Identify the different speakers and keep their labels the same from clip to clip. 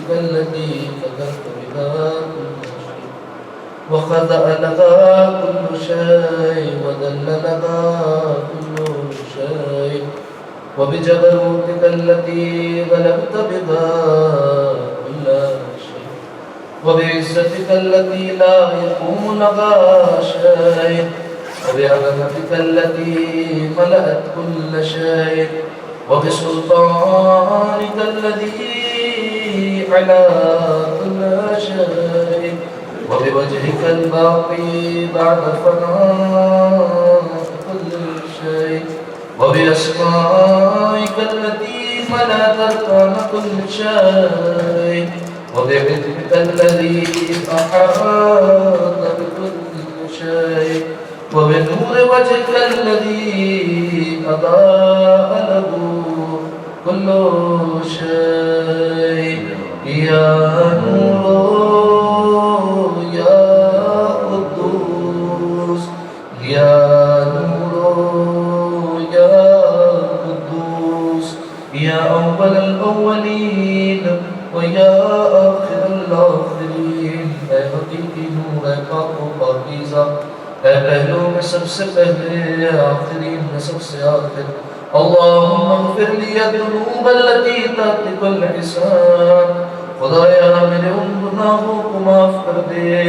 Speaker 1: نعمتك التي قدرت بها كل شيء وخضع لها كل شيء وذل لها كل شيء وبجبروتك التي غلبت بها كل شيء وبعزتك التي لا يقوم لها شيء وبعظمتك التي ملأت كل شيء وبسلطانك الذي على كل شيء وبوجهك الباقي بعد فناء كل شيء وبأسمائك التي ملأت أركان كل شيء وبعلمك الذي أحاط بكل شيء وبنور وجهك الذي أضاء له كل شيء يا نور يا قدوس يا نور يا قدوس يا أول الأولين ويا آخر الآخرين اے حقیقی نور اے پاک و پاکیزہ اے پہلو میں سب سے پہلے آخرین میں سب سے آخر اللہم اغفر لی الذنوب التي تحت الحسان خدایا میرے ان گناہوں کو معاف کر دے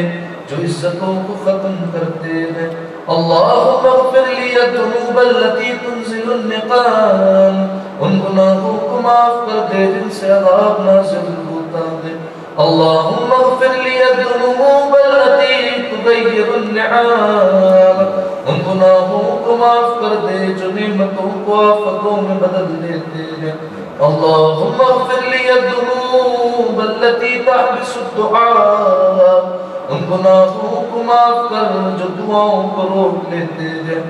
Speaker 1: جو عزتوں کو ختم کرتے ہیں اللہم اغفر لی الذنوب التي تنزل النقام ان گناہوں کو معاف کر دے جن سے عذاب نازل ہوتا ہے اللہم اغفر لی الذنوب التي تغیر النعام ان گناہوں کو معاف کر دے جو نعمتوں کو آفتوں میں بدل دیتے ہیں اللہم اغفر لی الذنوب التي تحبس الدعاء ان گناہوں کو معاف کر جو دعاؤں کو روک لیتے ہیں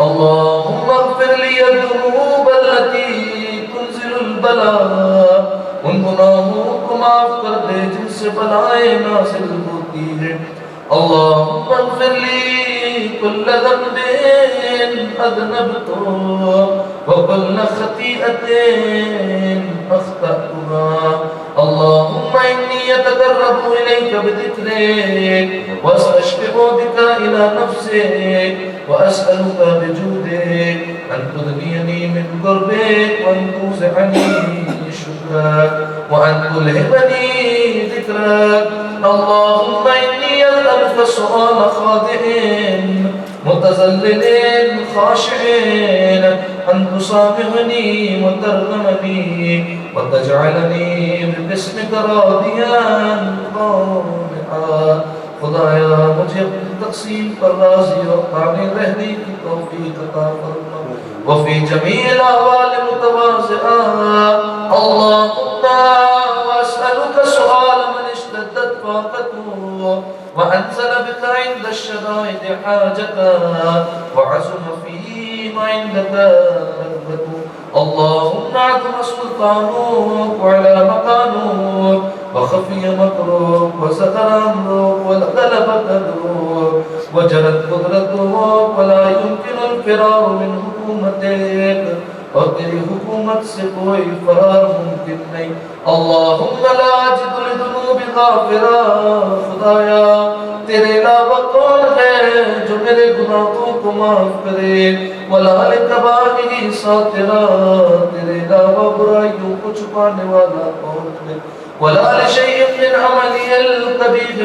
Speaker 1: اللہم اغفر لی الذنوب التي تنزل البلاء ان گناہوں کو معاف کر دے جن سے بلائیں نازل ہوتی ہیں اللہم اغفر لی كل ذنب أذنبته وكل خطيئة أخطأتها اللهم إني أتقرب إليك بذكرك وأستشفع بك إلى نفسك وأسألك بجودك أن تغنيني من قربك وأن توزعني شكرك وأن تلهمني ذكرك اللهم إني أسألك سؤال خاضعين متذللين خاشعين أن تصامحني وترحمني وتجعلني باسمك راضيا قانعا خدایا مجھے اپنی تقسیم پر راضی اور قانع رہنے کی توفیق عطا فرما وفی جمیع الاحوال متواضعا اللهم واسألك سؤال من اشتدت فاقته وأنزل بك عند الشدائد حاجتا وعزم فيه عندك رغبته اللهم عظم سلطانك وعلى مكانك وخفي مكرك وسطر أمرك وغلب قدرك وجرت قدرتك ولا يمكن الفرار من حكومتك اور تیری حکومت سے کوئی فرار ممکن نہیں اللہم لا اجد لذنوب غافرا خدایا تیرے علاوہ کون ہے جو میرے گناہوں کو معاف کرے ولا لکبائر ساترا تیرے علاوہ برائیوں کو چھپانے والا کون ہے ولا لشيء من عملي القبيح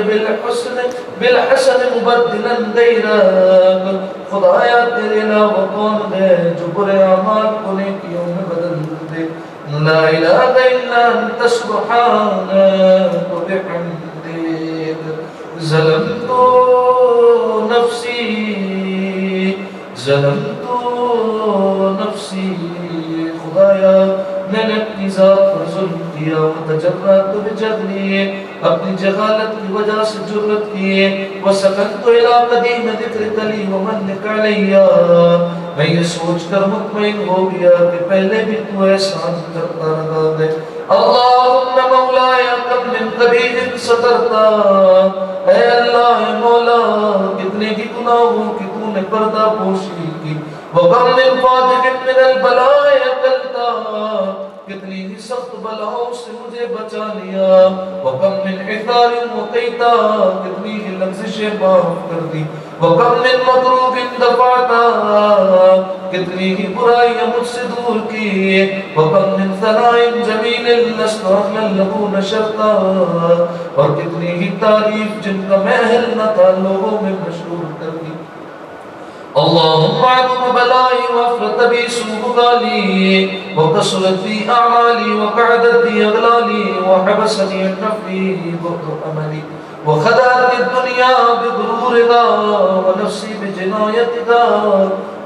Speaker 1: بالحسن مبدلا غيرك خدایا تیرے علاوہ کون ہے جو برے اعمال کو نیکیوں میں بدل دے لا الہ الا انت سبحانك وبحمدك ظلمت نفسی خدایا میں نے اپنی ذات پر ظلم کیا وتجرأت بجهلی اپنی جہالت کی وجہ سے جرأت کیے وسكنت الى قدیم ذکرک لی ومنک علی میں یہ سوچ کر مطمئن ہو گیا کہ پہلے بھی تو احسان کرتا رہا ہے اللہم مولایا کم من قبیح سترتا اے اللہ مولا کتنے کی گناہوں کی تو نے پردہ پوشی کی وَقَمْ مِنْ فَاتِقٍ مِنَ الْبَلَاءِ اَقَلْتَا کتنی ہی سخت بلاؤں سے مجھے بچا بچا لیا. وَكَمْ مِنْ عِثَارٍ وَقَيْتَا, کتنی ہی لغزشیں معاف کر دی. وَكَمْ مِنْ مَطْرُوبٍ دَفَعْتَا, کتنی ہی برائیاں مجھ سے دور کی. وَكَمْ مِنْ ثَنَاءٍ جَمِيلٍ لَسْتُ أَهْلًا لَهُ نَشَرْتَا, اور کتنی ہی تعریف جن کا میں اہل نہ تھا لوگوں میں مشہور کر دی. اللهم عظم بلائي وافرط بي سوء بالي وكسرت بي أعمالي وقعدت بي أغلالي وحبسني النفي بعد أملي وخدعت الدنيا بغرورها ونفسي بجنايتها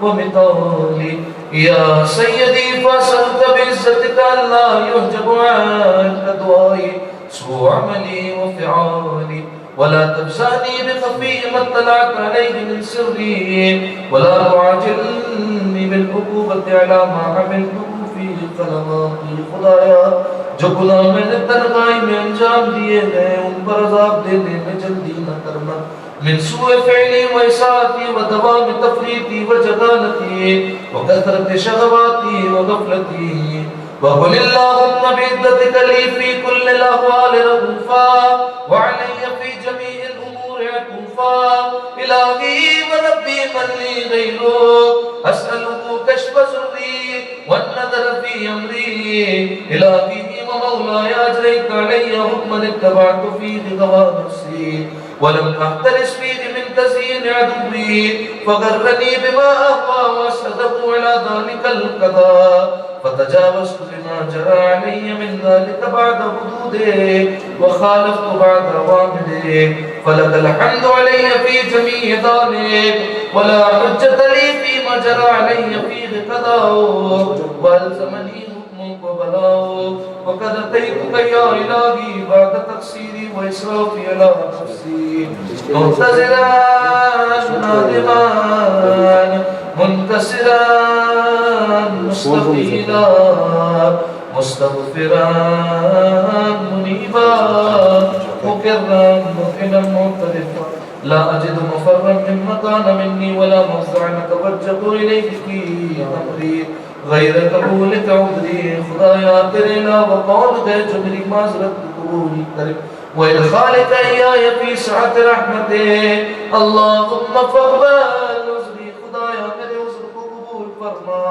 Speaker 1: ومثالي. يا سيدي فأسألك بعزتك ألا يحجب عنك دعائي سوء عملي وفعالي ولا تبساني بخفي ما اطلعت عليه من سري ولا تعاجلني بالعقوبة على ما عملته في خلقاتي. خدایا جو گناہ میں نے تنہائی میں انجام دیے گئے ان پر عذاب دینے میں جلدی نہ کرنا. من سوء فعلي وإساءتي ودوام تفريطي وجهالتي وكثرة شهواتي وغفلتي. وقل اللهم بعزتك لي في كل الأحوال رؤوفا وعلي في جميع الأمور عطوفا. إلهي وربي من لي غيرك أسألك كشف ضري والنظر في أمري. إلهي ومولاي أجريت علي حكما اتبعت فيه هوى نفسي ولم أحترس فيه من تزيين عدوي فغرني بما أهوى وأسأله على ذلك القضاء فتجاوزت بما جرى علي من ذلك بعد حدوده وخالفت بعد أوامره. فلك الحمد علي في جميع ذلك ولا حجة لي فيما جرى علي فيه قضاؤك وألزمني حكمك وبلاؤك. وقد أتيتك يا إلهي بعد تقصيري وإسرافي على نفسي معتذرا نادما منكسرا مستقيلا مستغفرا منيبا مكرا مذعنا معترفا. لا أجد مفرا مما كان مني ولا مفزعا أتوجه إليك في أمري غیر قبول عذری. خدایا تیرے علاوہ کون ہے جو میری معذرت قبول کرے. وإدخالك إياي في سعة رحمته. اللهم فاقبل عذری. خدایا میرے عذر کو قبول فرما.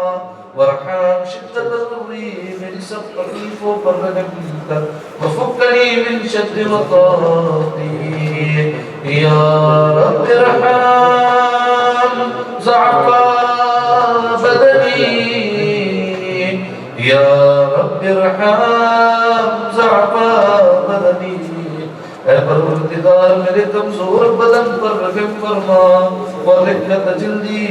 Speaker 1: وارحم شدت ضری, میری سب تکلیفوں پر رحم کر. وفكني من شد وطاقتي. یا رب ارحم ضعف بدني. یا رب ارحم ضعف بدنی. اے پروردگار میرے کمزور بدن پر رحم فرما. ورقت جلدی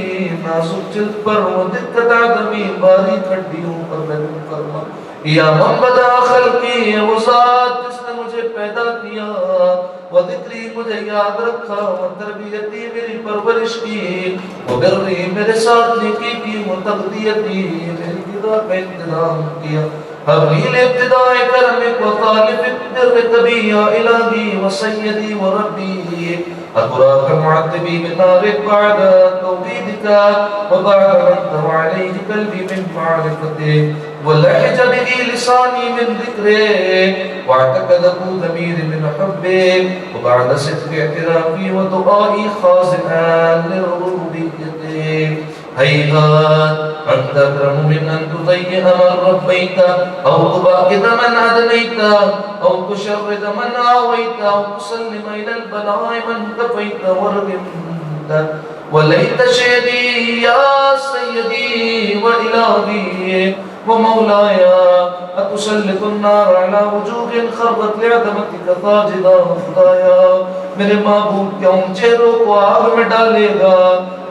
Speaker 1: نازک جلد پر ودقت عدمی باریک ہڈیوں پر رحم فرما. یا من بدا خلقی, وہ ذات جس نے مجھے پیدا کیا. وذکری مجھے یاد رکھا. وتربیتی میری پرورش کی. وبری میرے ساتھ نیکی کی. وتغذیتی میری غذا کا انتظام کیا. حبیل ابتداء کرمک وطالب برک بی یا الہی وسیدی وربی. أتراك معذبي بنارك بعد توحيدك وبعد من تم عليه قلبي من معرفتك ولحج به لساني من ذكرك واعتقده ضميري من حبك وبعد صدق اعترافي ودعائي خاضعا لربوبيتك. هيهات أنت أكرم من أن تضيع من ربيت أو تباعد من أدنيت أو تشرد من آويت أو تسلم إلى البلاء من كفيت ورغمت. وليت شهدي يا سيدي وإلهي ومولاي أتسلط النار على وجوه خربت لعظمتك ساجدا. خدایا میرے معبود کے ان چہروں کو آگ میں ڈالے گا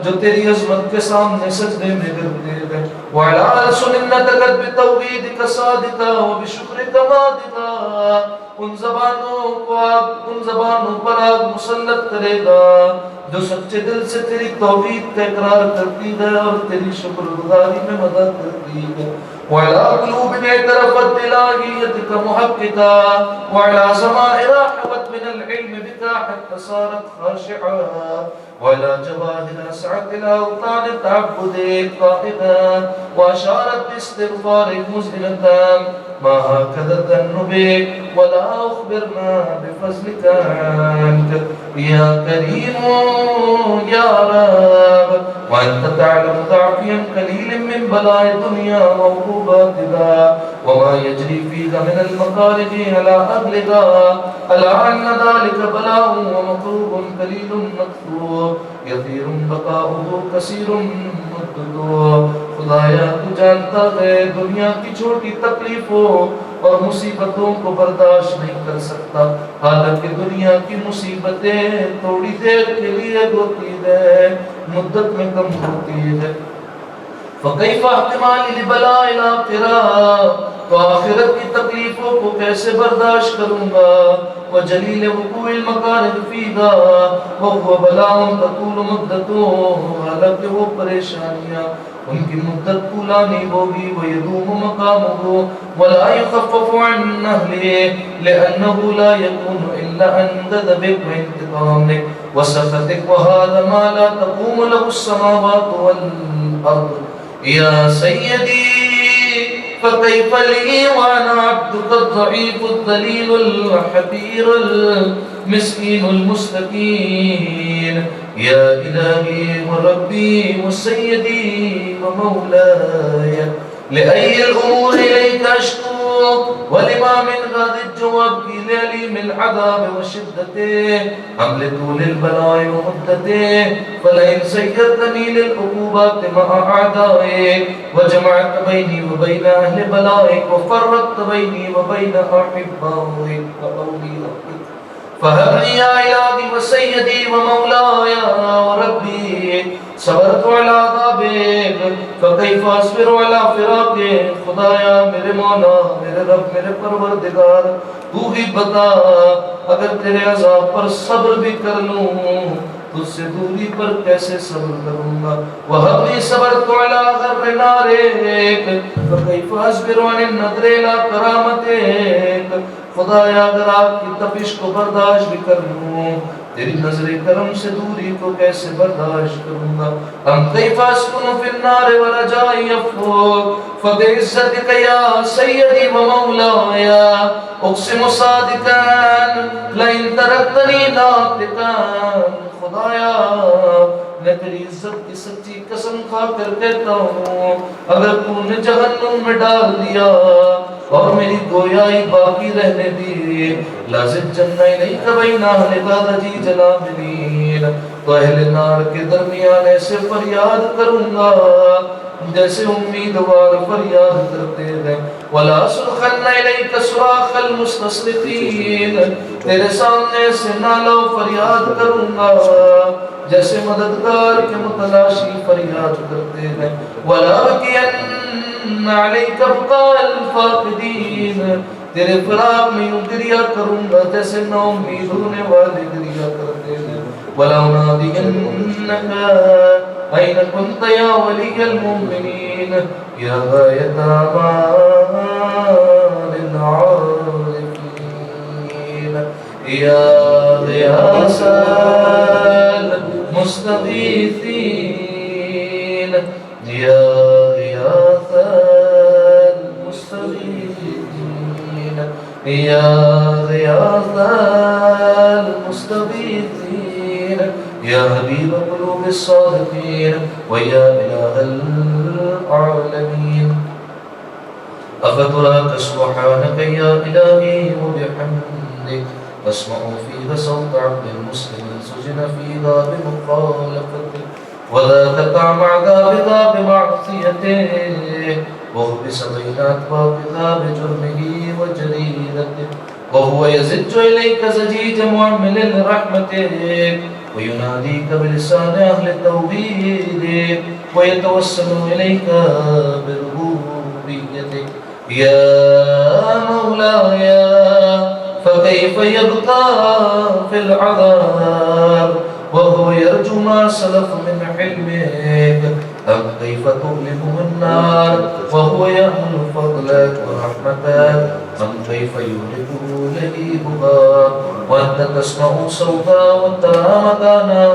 Speaker 1: جو تیری عظمت کے سامنے سجدے میں گرتے ہیں. وعلى ألسنتك بتوحيدك صادقا وبشكرك مادقا. ان زبانوں پر آگ مسلط کرے گا جو سچے دل سے تیری توحید کا اقرار کرتی ہے اور تیری شکر گزاری میں مدد کرتی ہے. وعلى قلوب اعترفت بإلهيتك محققا وعلى سماء رحبت من العلم بك حتى صارت خاشعا وعلى جواهر سعة الأوطان تعبدك قائدا وأشارت باستغفارك مزهلة ما هكذا الظن بك ولا أخبرنا بفضلك عنك يا كريم يا رب وأنت تعلم ضعفي قليل من بلاء الدنيا وعقوباتها وما يجري فيها من المخارج على أهلها ألا أن ذلك بلاء ومكروه قليل مكروه يطير بقاؤه كثير مدته خدایا تو جانتا ہے دنیا کی چھوٹی تکلیفوں اور مصیبتوں کو برداشت نہیں کر سکتا حالانکہ دنیا کی مصیبتیں تھوڑی دیر کے لیے ہوتی ہے مدت میں کم ہوتی ہے فَكَيْفَ احتمال لبلاء الآخرہ تو آخرت کی تکلیفوں کو کیسے برداشت کروں گا وجلیل وقوع المکارہ فیہا وہو بلاء تطول مدتوں حالانکہ وہ پریشانیاں ان کی مدت پولا نہیں ہوگی وَيَدُومُ مَقَامُهُ وَلَا يُخَفَّفُ عَنْ نَهْلِهِ لِأَنَّهُ لَا يَكُونُ إِلَّا أَنْ غَضَبِكَ وَانْتِقَامِكَ وَسَخَطِكَ وَهَذَا مَا لَا تَقُومُ لَهُ السَّمَاوَاتُ وَالْأَرْضُ يَا سَيِّدِي فكيف لي وأنا عبدك الضعيف الذليل الحقير المسكين المستكين يا إلهي وربي وسيدي ومولاي لأي الأمور إليك أشكو ولما من غد الجواب لأليم العذاب وشدته حمل طول البلاء ومدته فلئن سيرتني للعقوبات مع أعدائك وجمعت بيني وبين أهل بلائك وفرقت بيني وبين أحبائك وأوليائك فهب لي يا إلهي وسيدي ومولاي وربي صبرت على عذابك فكيف أصبر على فراقك خدایا میرے مولا میرے رب میرے پروردگار تو ہی بتا اگر تیرے عذاب پر صبر بھی کر لوں تجھ سے دوری پر کیسے صبر کروں گا وَهَبْ لِي صَبَرْتُ عَلَى غَرِّ نَارِكَ فَكَيْفَ أَصْبِرُ عَنِ النَّظْرِ إِلَى كَرَامَتِكَ خدایا اگر آپ کی تپش کو برداشت بھی کر لوں تیری نظر کرم سے دوری کو کیسے برداشت کروں گا ہم کیف اسکن فی النار ورجائی افوق فبعزتک یا سیدی و مولائی اقسم صادقا لئن ترکتنی ناطقا خدایا میں تیری عزت کی سچی قسم کھا کر کہتا ہوں اگر تو نے جہنم میں ڈال دیا اور میری گویائی باقی رہنے دی لازم جنہ الیک بین اہل غادجی جلاملین تو اہل نار کے درمیان ایسے فریاد کروں گا جیسے امیدوار فریاد کرتے ہیں ولا صرخن الیک صراخ المستصرخین تیرے سامنے سے نالو فریاد کروں گا جیسے مددگار کے متلاشی فریاد کرتے ہیں ولا بکین علیک بقاء الفاقدین تیرے فراق میں یوں گریا کروں گا جیسے نو امید ہونے والے گریا کرتے ہیں ولا انادینک این کنت یا ولی المؤمنین یا غایت آمان العارفین یا غیاس المستغیثین یا غیاس المستغیثین یا غیاث المستغیثین یا حبیب قلوب الصادقین ویا الہ العالمین أفتراك سبحانك يا إلهي وبحمدك أسمع فيها صوت عبد المسلم سجن فيها بمخالفتك وذاك طعم عذابها بمعصيته وحبس بين أطباقها بجرمه وجريرته وهو يزج إليك زجيج معمل رحمتك ويناديك بلسان أهل التوحيد ويتوسل إليك بربوبيتك يا مولاي فكيف يبقى في العذاب وهو يرجو ما سلف من حلمك أم كيف تظلمه النار وهو يأمل فضلك ورحمتك أم كيف يهلكه لهيبها وأنت تسمع صوتا وترى مكانا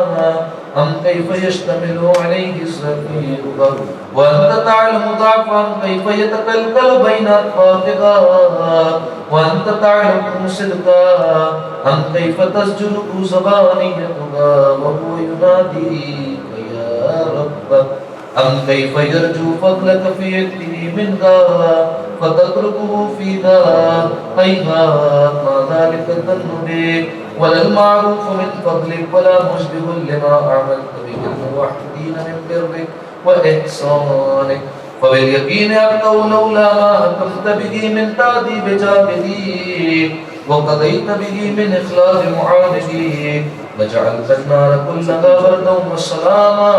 Speaker 1: أم كيف يشتمل عليه الزفير وأنت تعلم ضعفا كيف يتكلكل بين أطفالها وأنت تعلم صدقا أم كيف تسجد زبانيتها وهو يناديك يا رب أم كيف يرجو فضلك في يده منها فتتركه فيها هيهات ما ذلك الظن بك ولا المعروف من فضلك ولا مشبه لما أعملت به الموحدين من برك وإحسانك فباليقين أنه لولا ما حكمت به من تعذيب جاهديك وقضيت به من إخلاص معانديك لجعلت النار كلها بردا وسلاما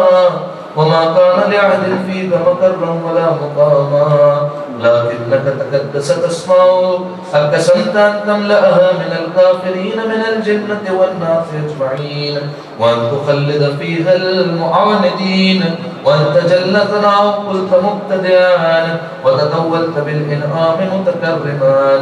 Speaker 1: وما كان لأحد فيك مقرا ولا مقاما لكنك تقدست أسماؤك أقسمت أن تملأها من الكافرين من الجنة والناس أجمعين وأن تخلد فيها المعاندين وأن تجل ثناؤك قلت مبتدئا وتطولت بالإنعام متكرما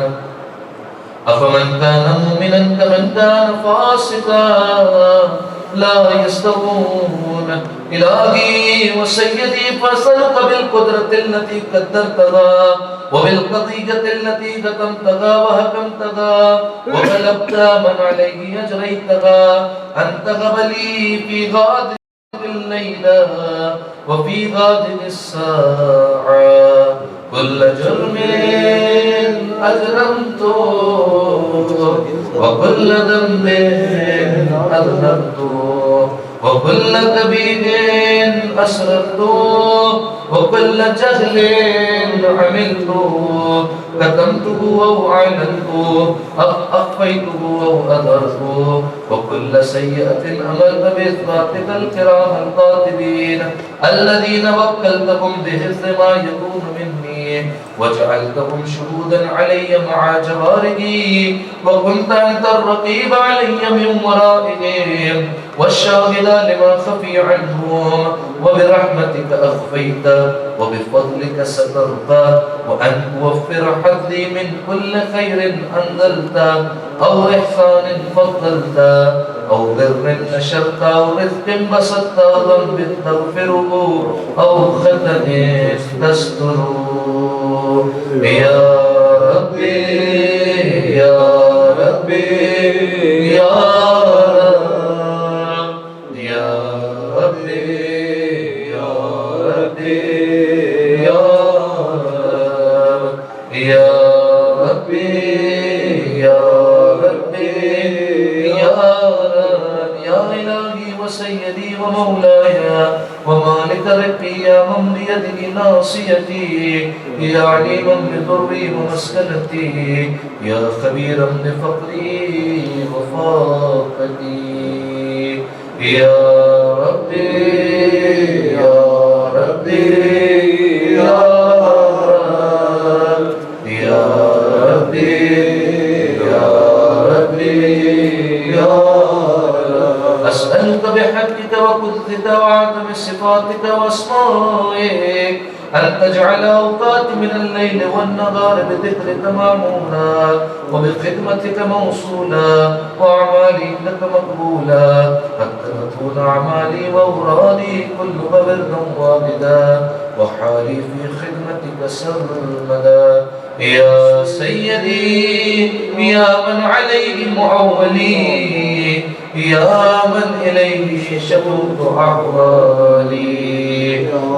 Speaker 1: أفمن كان مؤمنا كمن كان فاسقا لا يستوون إلهي وسيدي فأسألك بالقدرة التي قدرتها وبالقضية التي ختمتها وحكمتها وغلبت من عليه أجريتها أن تغب لي في غاد الليلة وفي غاد الساعة كل جرم أجرمته وكل ذنب أذنبته وكل كبير أسررته وكل جهل عملته كتمته أو أعلنته أخفيته أو أظهرته وكل سيئة عملت بإثباتك الكرام الكاتبين الذين وكلتهم بحفظ ما يكون مني وجعلتهم شهودا علي مع جوارحي وكنت أنت الرقيب علي من ورائهم والشاهد لما خفي عنهم وبرحمتك أخفيت وبفضلك سترت وأن توفر حظي من كل خير أنزلت أو إحسان فضلت أو بر نشرت أو رزق بسطت أو ذنب تغفره أو خطأ تستره يا ربي يا ربي يا سيدي ومولاي ومالك ربي يا من بيده ناصيتي يا عليما بضري ومسكنتي يا خبيرا بفقري وفاقتي يا ربي يا ربي يا رب يا ربي يا ربي يا أسألك بحقك وقدرتك وعظم صفاتك وأسمائك أن تجعل أوقاتي من الليل والنهار بذكرك مأمونا وبخدمتك موصولا وأعمالي لك مقبولا حتى تكون أعمالي وأورادي كلها بردا واحدا وحالي في خدمتك سرمدا يا سيدي يا من عليه معولي يا من إليه شكوت أحوالي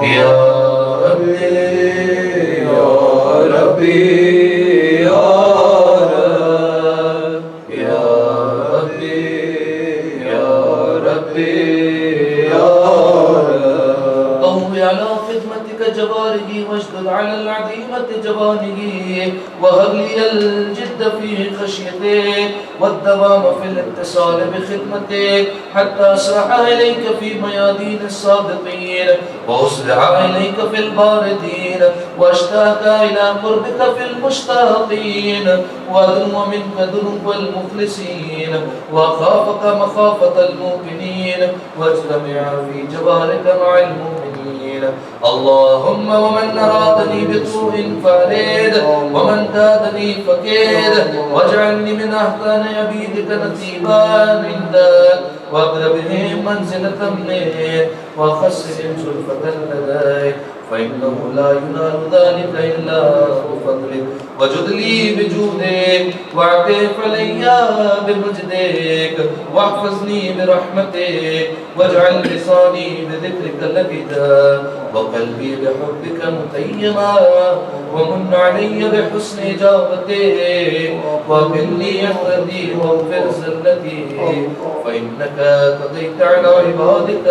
Speaker 1: يا ربي يا ربي يا رب يا ربي يا ربي يا رب قوي على خدمتك جوارحي واشدد على العظيمة جوانحي وهب لي الجد في خشيتك والدوام في الاتصال بخدمتك حتى أسرع إليك في ميادين الصادقين وأسرع إليك في الباردين واشتاق إلى قربك في المشتاقين وأدنو منك ذنوب المخلصين وأخافك مخافة المؤمنين واجتمع في جوارك مع المؤمنين العالمين. اللهم ومن أرادني بسوء فأرد ومن كادني فكيد واجعلني من أحسن عبيدك نصيبا عندك وأقربهم منزلة منك وخسهم زلفة لديك فإنه لا ينال ذلك إلا بفضلك وجد لي بجودك واعطف علي بمجدك واحفظني برحمتك واجعل لساني بذكرك لبدا وقلبي بحبك متيما ومن علي بحسن إجابتك وقل لي يهدي واغفر زلتي فإنك قضيت على عبادك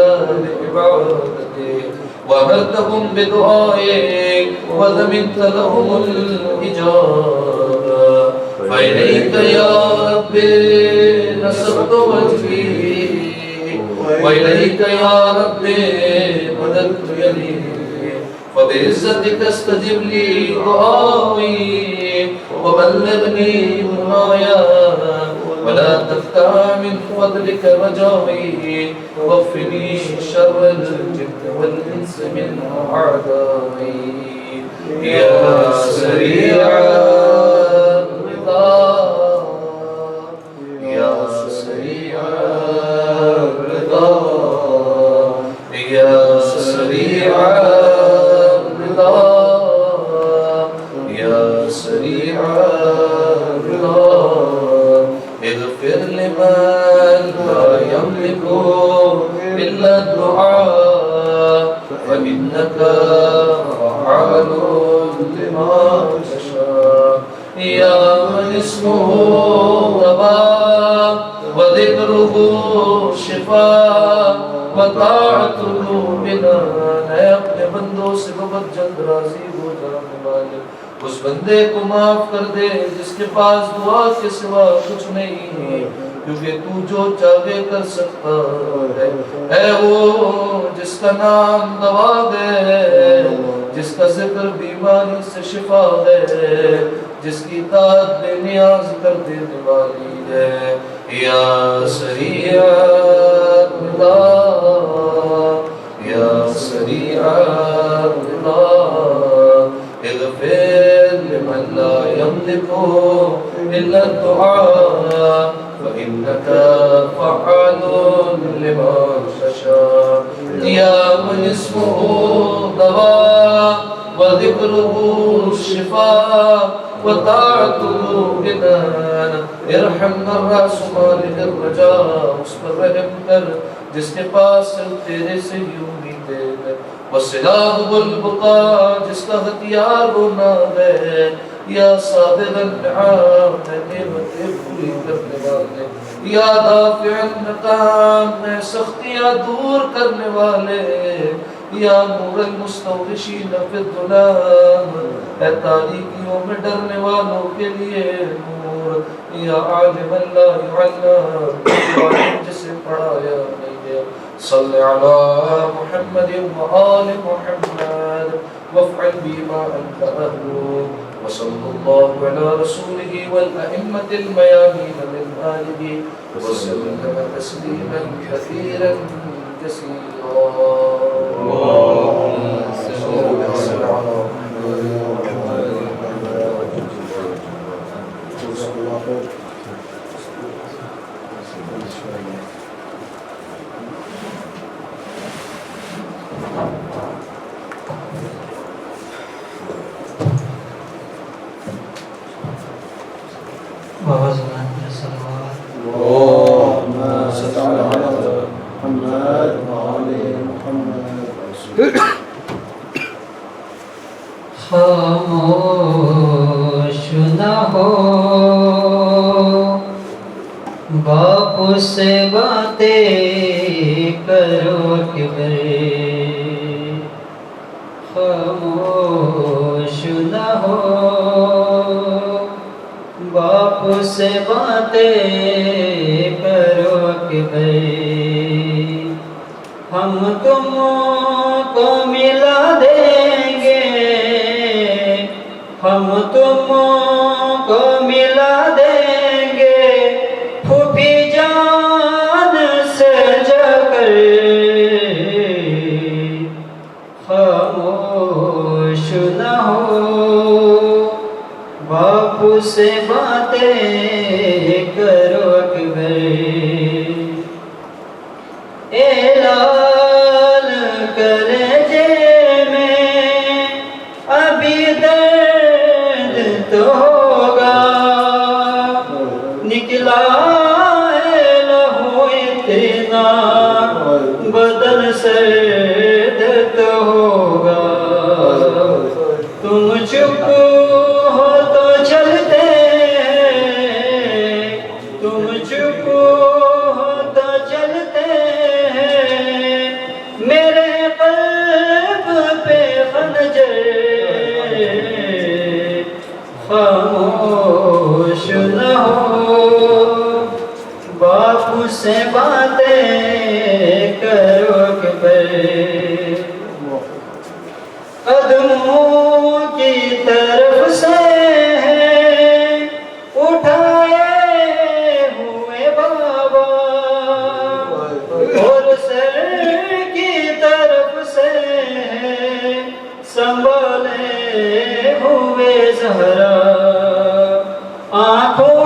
Speaker 1: بعبادتك وأمرتهم بدعائك وضمنت لهم الإجابة فإليك يا رب نصبت وجهي وإليك يا رب مددت يدي فبعزتك استجب لي دعائي وبلغني منايا ولا تفتح من فضلك رجائي واكفني شر الجن والإنس من أعدائي يا سريع الرضا يا سريع الرضا يا سريع الرضا يا سريع الرضا اغفر لمن لا يملك إلا الدعاء فإنك فعال لما تشاء يا من اسمه دواء وذكره شفاء وطاعته بنا اے اپنے بندوں سے بہت جلد راضی ہو جانے والے اس بندے کو معاف کر دے جس کے پاس دعا کے سوا کچھ نہیں ہے کیونکہ تو جو چاہے کر سکتا ہے اے وہ جس کا نام دوا ہے جس کا ذکر بیماری سے شفا ہے جس کی اطاعت بے نیاز کر دینے والی ہے یا سریع الرضا یا سریع الرضا اغفر لمن لا يملك إلا الدعاء فإنك فعال لما تشاء يا من اسمه دواء وذكره الشفاء وطاعته بنان ارحمنا الراس مالك الرجاء اس پر رحم کر جس کے پاس صرف تیرے سے ہی امیدیں ہے وسلاح البقاء جس کا ہتھیار رونا ہے یا صابر النعام نعمتیں پوری کرنے والے یا دافع النقام سختیاں دور کرنے والے یا نور المستوحشین فی الظلام اے تاریکیوں میں ڈرنے والوں کے لیے نور یا عالم اللہ علام جسے پڑھایا نہیں ہے صلی علی محمد وآل محمد وافعل بما انت اہلو وصلی اللہ علی رسولہ والأئمة الميامين من آلہ وسلم تسلیما كثيرا كثيرا اللهم صل وسلم على
Speaker 2: خاموش نہ ہو باپ سے باتیں کرو کہ خاموش نہ ہو باپ سے باتیں کرو کہ ہم تم کو ملا دیں گے ہم تم کو ملا دیں گے پھوپھی جان سے جا کر اکبر اعلان کرجے میں ابھی درد تو ہوگا نکلا ہے لہو اتنا بدن سرد تو ہوگا تم چپ ہو تو چلتے ہیں تم چپ ہو تو چلتے ہیں میرے قلب پہ خنجر خاموش نہ ہو باپ سے باتیں کرو اکبر قدموں کی طرف سے اٹھائے ہوئے بابا اور سر کی طرف سے سنبھالے ہوئے زہرا آنکھوں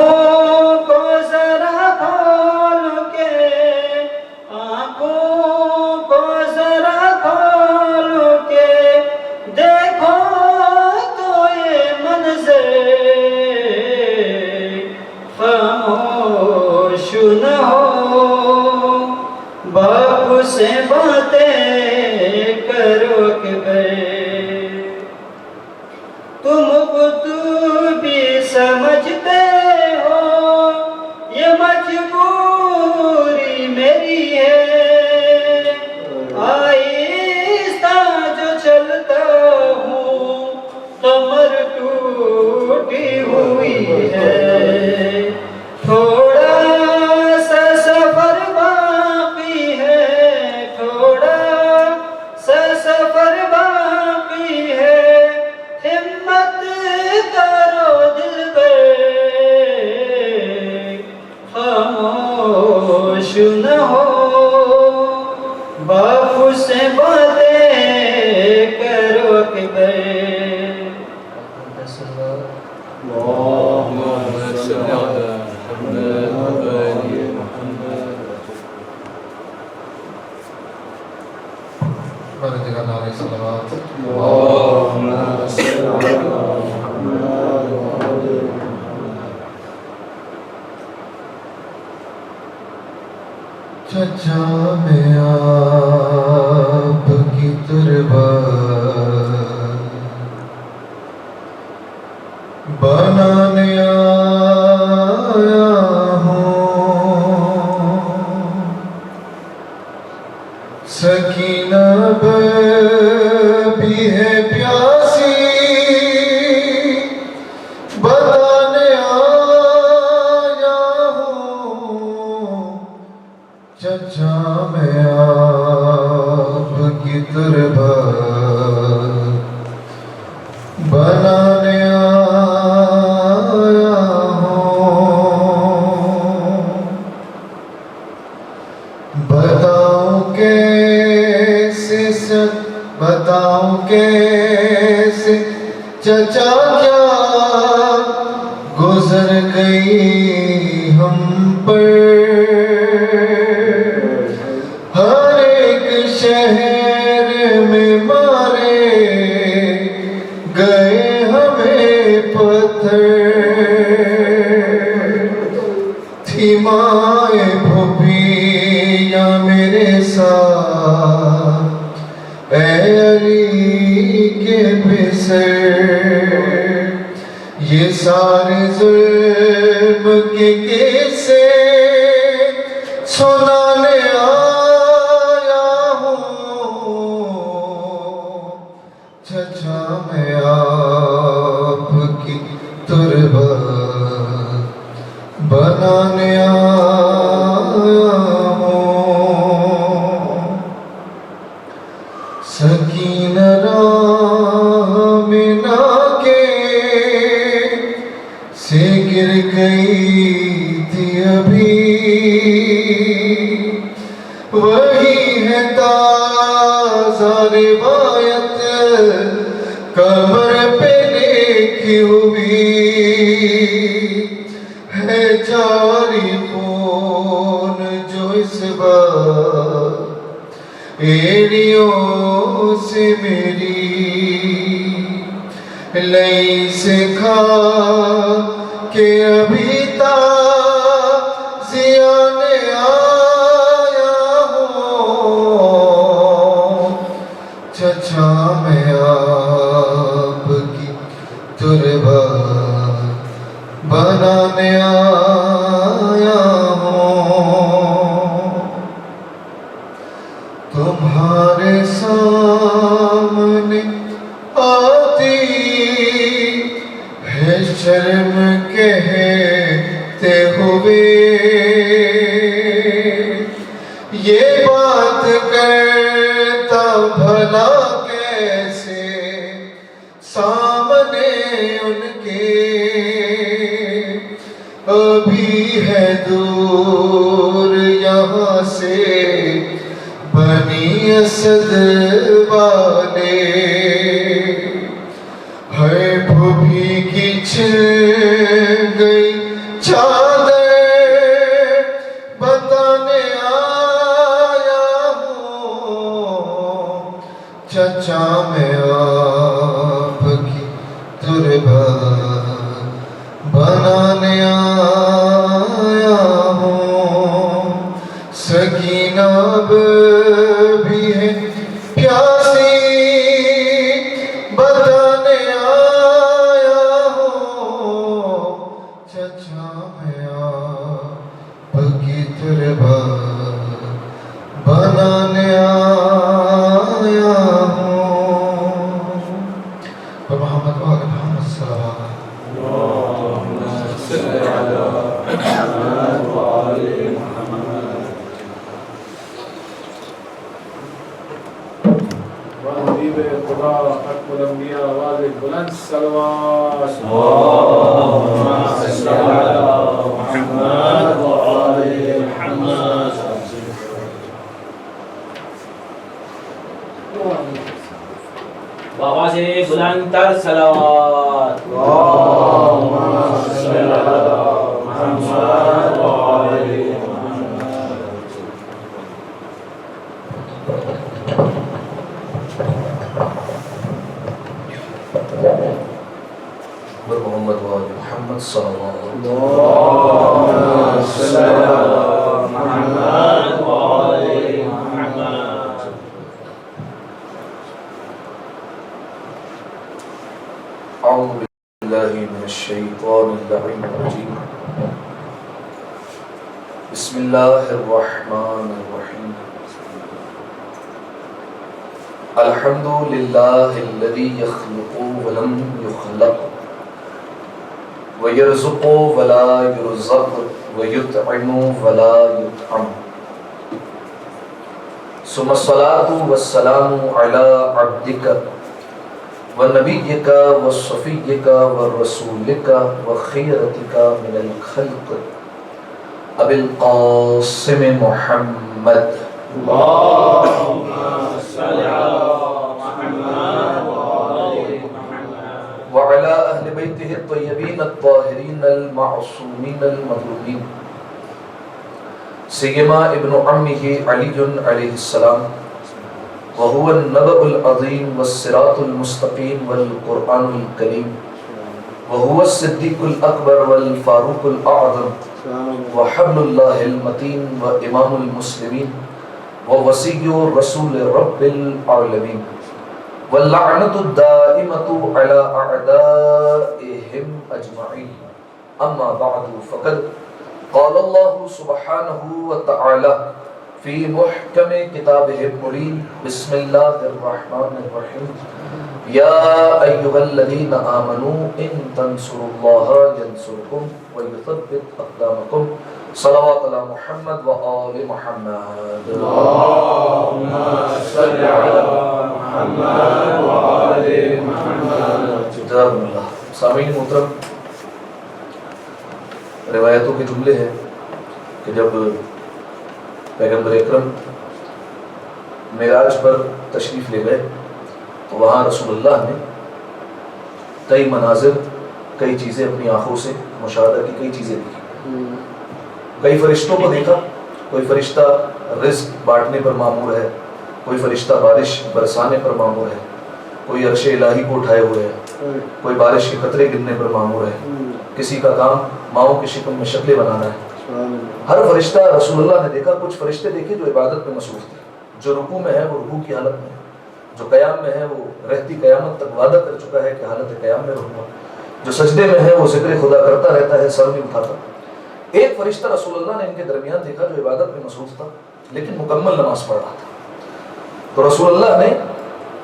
Speaker 2: کو ذرا کھول کے آنکھوں کو ذرا کھول کے دیکھو تو یہ منظر خاموش نہ ہو باپ سے باتیں کرو اکبر تم خود بھی سمجھتے ہو یہ مجبوری میری ہے آہستہ جو چلتا ہوں کمر ٹوٹی ہوئی ہے تھوڑا سا سفر باقی ہے تھوڑا سا سفر باقی ہے ہمت کرو دل پر خاموش نہ ہو باپ سے باتیں کرو اکبر
Speaker 3: چچا میں آپ کی تربت بنانے آیا ہوں سکینہ بھی ہے پیاسی بتانے آیا ہوں چچا میں آپ کی تربت بنانے آیا ہوں بتاؤں کیسے چچا کیا گزر گئی ہم پر ہر ایک شہر میں مارے گئے ہمیں پتھر تھی مائیں پھوپھیاں میرے ساتھ اے علی کے بسر یہ سارے ظلم کے قصے سنانے آیا ہوں چچا میں آپ کی تربت بنانے آیا ہوں سکینہ راہ میں ناکے سے گر گئی تھی ابھی وہی ہے تازہ روایت کمر پہ لکھی ہوئی ہے جاری دفعہ ایڑیوں سے میری لئی سے کھا کہ ابھی تازیان آیا ہوں چچا میں آپ کی تربہ بنانے آیا ہوں تمہارے سامنے آتی ہے شرم کہتے ہوئے یہ بات کرتا بھلا کیسے سامنے ان کے ابھی ہے دور یہاں سے بنی اسد والے ہے بھوبھی کی چھل گئی چادر بتانے آیا ہوں چچا میں آپ کی تربہ بنانے آیا ہوں سکینہ اب بھی ہے پیاسی بتانے آیا ہوں چچا میں آپ کی تربہ بنانے آیا ہوں محمد وآل محمد صلی اللہ علیہ
Speaker 4: حبیب خدا ختم الانبیاء آواز بلند صلوات
Speaker 1: اللهم صل على محمد وآل محمد
Speaker 5: بآواز بلند تر صلوات
Speaker 4: اللهم صل على محمد وآل
Speaker 1: محمد وآل محمد صلی اللہ علیہ وسلم
Speaker 4: اللهم صل على محمد وآل محمد
Speaker 1: اعوذ باللہ من الشیطان اللعین الرجیم بسم اللہ الرحمن الرحیم الحمد للہ الذی یخلق ولم یخلق ويرزق ولا يرزق ويطعم ولا يطعم ثم الصلاة والسلام على عبدك ونبيك وصفيك ورسولك وخيرتك من الخلق أبي القاسم محمد
Speaker 4: اللهم صل على محمد وآل محمد
Speaker 1: وعلى أهل بيته الطيبين الطاهرين المعصومين المظلومين سيما ابن عمه علي عليه السلام وهو النبأ العظيم والصراط المستقيم والقرآن الكريم وهو الصديق الأكبر والفاروق الأعظم وحبل الله المتين وإمام المسلمين ووصي رسول رب العالمين واللعنة الدائمة على أعدائهم أجمعين أما بعد فقد قال الله سبحانه وتعالى في محكم كتابه المبين بسم الله الرحمن الرحيم يا أيها الذين آمنوا إن تنصروا الله ينصركم ويثبت أقدامكم صلوات على محمد وآل محمد
Speaker 4: اللهم صل على محمد وآل محمد
Speaker 1: جزاکم اللہ. سامعین محترم، روایتوں کے جملے ہیں کہ جب پیغمبر اکرم معراج پر تشریف لے گئے تو وہاں رسول اللہ نے کئی مناظر، کئی چیزیں اپنی آنکھوں سے مشاہدہ کی، کئی چیزیں دیکھی. کئی فرشتوں کو دیکھا کوئی فرشتہ رزق بانٹنے پر مامور ہے، کوئی فرشتہ بارش برسانے پر مامور ہے، کوئی عرش الہی کو اٹھائے ہوئے ہے، کوئی بارش کے قطرے گرنے پر مامور ہے، کسی کا کام ماؤں کی شکل میں شکلیں بنانا ہے۔ ہر فرشتہ رسول اللہ نے دیکھا، کچھ فرشتے دیکھے جو عبادت میں مصروف تھے، جو رکوع میں ہے وہ رکوع کی حالت میں ہے، جو قیام میں ہے وہ رہتی قیامت تک وعدہ کر چکا ہے کہ حالت قیام میں رہوں گا، جو سجدے میں ہے وہ ذکر خدا کرتا رہتا ہے سر نہیں اٹھاتا۔ ایک فرشتہ رسول اللہ نے ان کے درمیان دیکھا جو عبادت میں مصروف تھا لیکن مکمل نماز پڑھ رہا تھا، تو رسول اللہ نے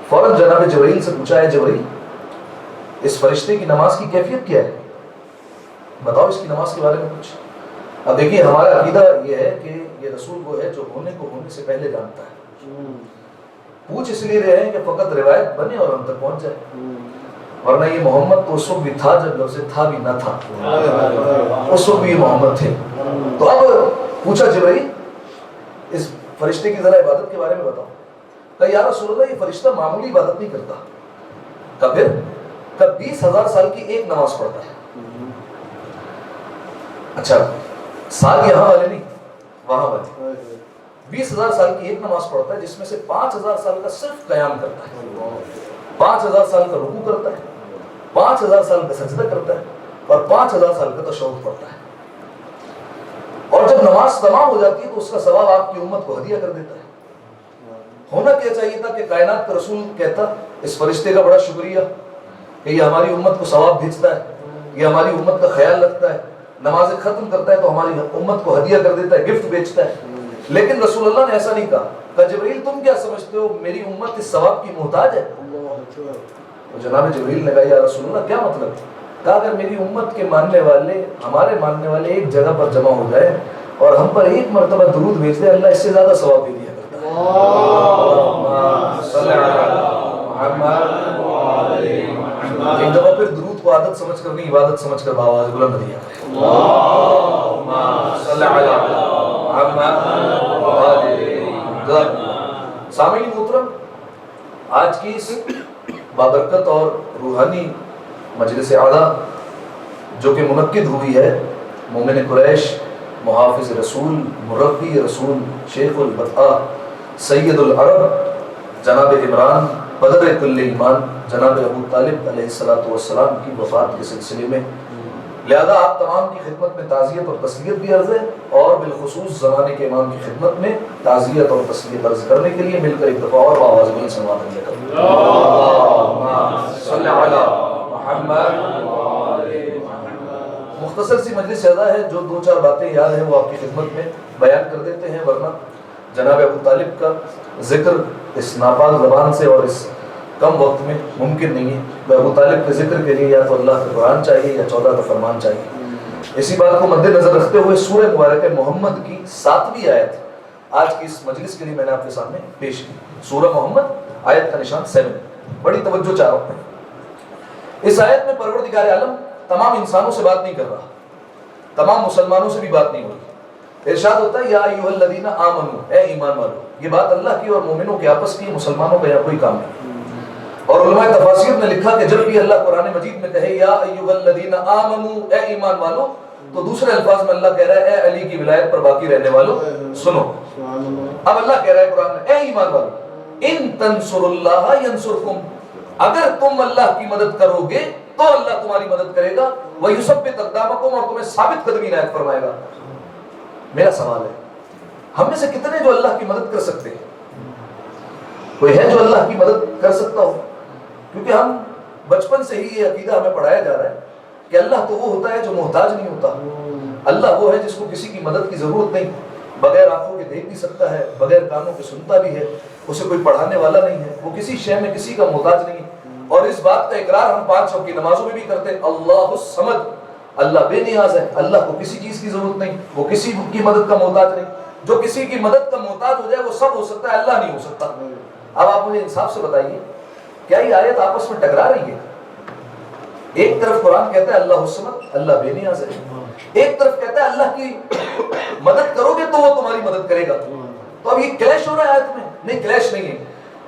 Speaker 1: فوراً جناب جبرائیل سے پوچھا ہے جبرائیل اس فرشتے کی نماز کی کیفیت کیا ہے، بتاؤ اس کی نماز کے بارے میں کچھ۔ اب دیکھیے ہمارا عقیدہ یہ ہے کہ یہ رسول وہ ہے جو ہونے کو ہونے سے پہلے جانتا ہے، پوچھ اس لیے رہے ہیں کہ فقط روایت بنے اور ہم تک پہنچ جائے، ورنہ یہ محمد تو اس وقت بھی تھا جب لفظ تھا بھی نہ تھا، اس وقت بھی یہ محمد تھے۔ تو اب پوچھا جبرائیل اس فرشتے کی ذرا عبادت کے بارے میں بتاؤ، کہا یا رسول اللہ یہ فرشتہ معمولی عبادت نہیں کرتا، کہا پھر، کہا 20,000 سال کی ایک نماز پڑھتا ہے۔ اچھا سال یہاں والے نہیں وہاں والے، 20,000 سال کی ایک نماز پڑھتا ہے جس میں سے 5,000 سال کا صرف قیام کرتا ہے، 5,000 سال کا رکوع کرتا ہے، 5,000 سال کا سجدہ کرتا ہے اور 5,000 سال کا تشہد پڑھتا ہے، اور جب نماز تمام ہو جاتی ہے تو اس کا ثواب آپ کی امت کو ہدیہ کر دیتا ہے۔ ہونا کیا چاہیے تھا کہ کائنات کا رسول کہتا اس فرشتے کا بڑا شکریہ کہ یہ ہماری امت کو ثواب بھیجتا ہے، یہ ہماری امت کا خیال رکھتا ہے، نمازیں ختم کرتا ہے تو ہماری امت کو ہدیہ کر دیتا ہے، گفٹ بیچتا ہے، لیکن رسول اللہ نے ایسا نہیں کہا۔ کہا جبرائیل تم کیا سمجھتے ہو میری امت اس ثواب کی محتاج ہے؟ تو جناب جبرائیل نے کہا یا رسول اللہ کیا مطلب؟ کہا اگر میری امت کے ماننے والے ہمارے ماننے والے ایک جگہ پر جمع ہو جائے اور ہم پر ایک مرتبہ درود بھیج دے اللہ اس سے زیادہ ثواب دے دیا کرتا ہے۔ ایک دفعہ پھر درود کو عادت سمجھ کر نہیں عبادت سمجھ کر بآواز بلند دیا۔ سامعین محترم، آج کی اس بابرکت اور روحانی مجلس اعلیٰ جو کہ منعقد ہوئی ہے مومن قریش، محافظ رسول، مربی رسول، شیخ البتہ، سید العرب، جناب عمران بدر کل ایمان، جناب ابو طالب علیہ السلام کی وفات کے سلسلے میں، لہذا آپ تمام کی خدمت میں تعزیت اور تسلیت بھی عرض ہے، اور بالخصوص زمانے کے امام کی خدمت میں تعزیت اور تسلیت عرض کرنے کے لیے مل کر ایک دفعہ اور آواز بلند سماعت لے کر اللہم صلی علی محمد۔ مختصر سی مجلس اعلیٰ ہے، جو 2-4 باتیں یاد ہیں وہ آپ کی خدمت میں بیان کر دیتے ہیں، ورنہ جناب ابو طالب کا ذکر اس ناپاک زبان سے اور اس کم وقت میں ممکن نہیں ہے۔ ابو طالب کے ذکر کے لیے یا تو اللہ کا قرآن چاہیے یا 14 کا فرمان چاہیے۔ اسی بات کو مد نظر رکھتے ہوئے سورہ مبارکہ محمد کی 7ویں آیت آج کی اس مجلس کے لیے میں نے آپ کے سامنے پیش کی۔ سورہ محمد آیت کا نشان 7، بڑی توجہ چاہ رہا ہوں۔ اس آیت میں پروردگار عالم تمام انسانوں سے بات نہیں کر رہا، تمام مسلمانوں سے بھی بات نہیں ہو رہی۔ ارشاد ہوتا ہے یا ایھا الذین آمنوا، اے ایمان والو۔ یہ بات اللہ کی اور مومنوں کے آپس کی، مسلمانوں کا یہاں کوئی کام نہیں۔ اور علماء تفاسیر نے لکھا کہ جب بھی اللہ قرآن مجید میں کہے یا ایھا الذین آمنوا، اے ایمان والو، تو دوسرے الفاظ میں اللہ کہہ رہا ہے اے علی کی ولایت پر باقی رہنے والوں سنو۔ اب اللہ کہہ رہا ہے قرآن میں اے ایمان والو ان تنصروا اللہ ینصرکم، اگر تم اللہ کی مدد کرو گے تو اللہ تمہاری مدد کرے گا، وَيُثَبِّتْ أَقْدَامَكُمْ، اور تمہیں ثابت قدمی عنایت فرمائے گا۔ میرا سوال ہے ہم میں سے کتنے جو اللہ کی مدد کر سکتے ہیں؟ کوئی ہے جو اللہ کی مدد کر سکتا ہو؟ کیونکہ ہم بچپن سے ہی یہ عقیدہ ہمیں پڑھایا جا رہا ہے کہ اللہ تو وہ ہوتا ہے جو محتاج نہیں ہوتا، اللہ وہ ہے جس کو کسی کی مدد کی ضرورت نہیں، بغیر آنکھوں کے دیکھ بھی سکتا ہے، بغیر کانوں کے سنتا بھی ہے، اسے کوئی پڑھانے والا نہیں ہے، وہ کسی شے میں کسی کا محتاج نہیں۔ اور اس بات کا اقرار ہم 5 وقت کی نمازوں میں بھی کرتے ہیں، اللہ الصمد، اللہ بے نیاز ہے، اللہ کو کسی چیز کی ضرورت نہیں، وہ کسی کی مدد کا محتاج نہیں۔ جو کسی کی مدد کا محتاج ہو جائے وہ سب ہو سکتا ہے، اللہ نہیں ہو سکتا۔ اب آپ مجھے انصاف سے بتائیے کیا یہ آیت آپس میں ٹکرا رہی ہے؟ ایک طرف قرآن کہتا ہے اللہ الصمد، اللہ بے نیاز ہے، ایک طرف کہتا ہے اللہ کی مدد کرو گے تو وہ تمہاری مدد کرے گا۔ تو اب یہ کلیش ہو رہا ہے آیت میں؟ نہیں، کلیش نہیں ہے۔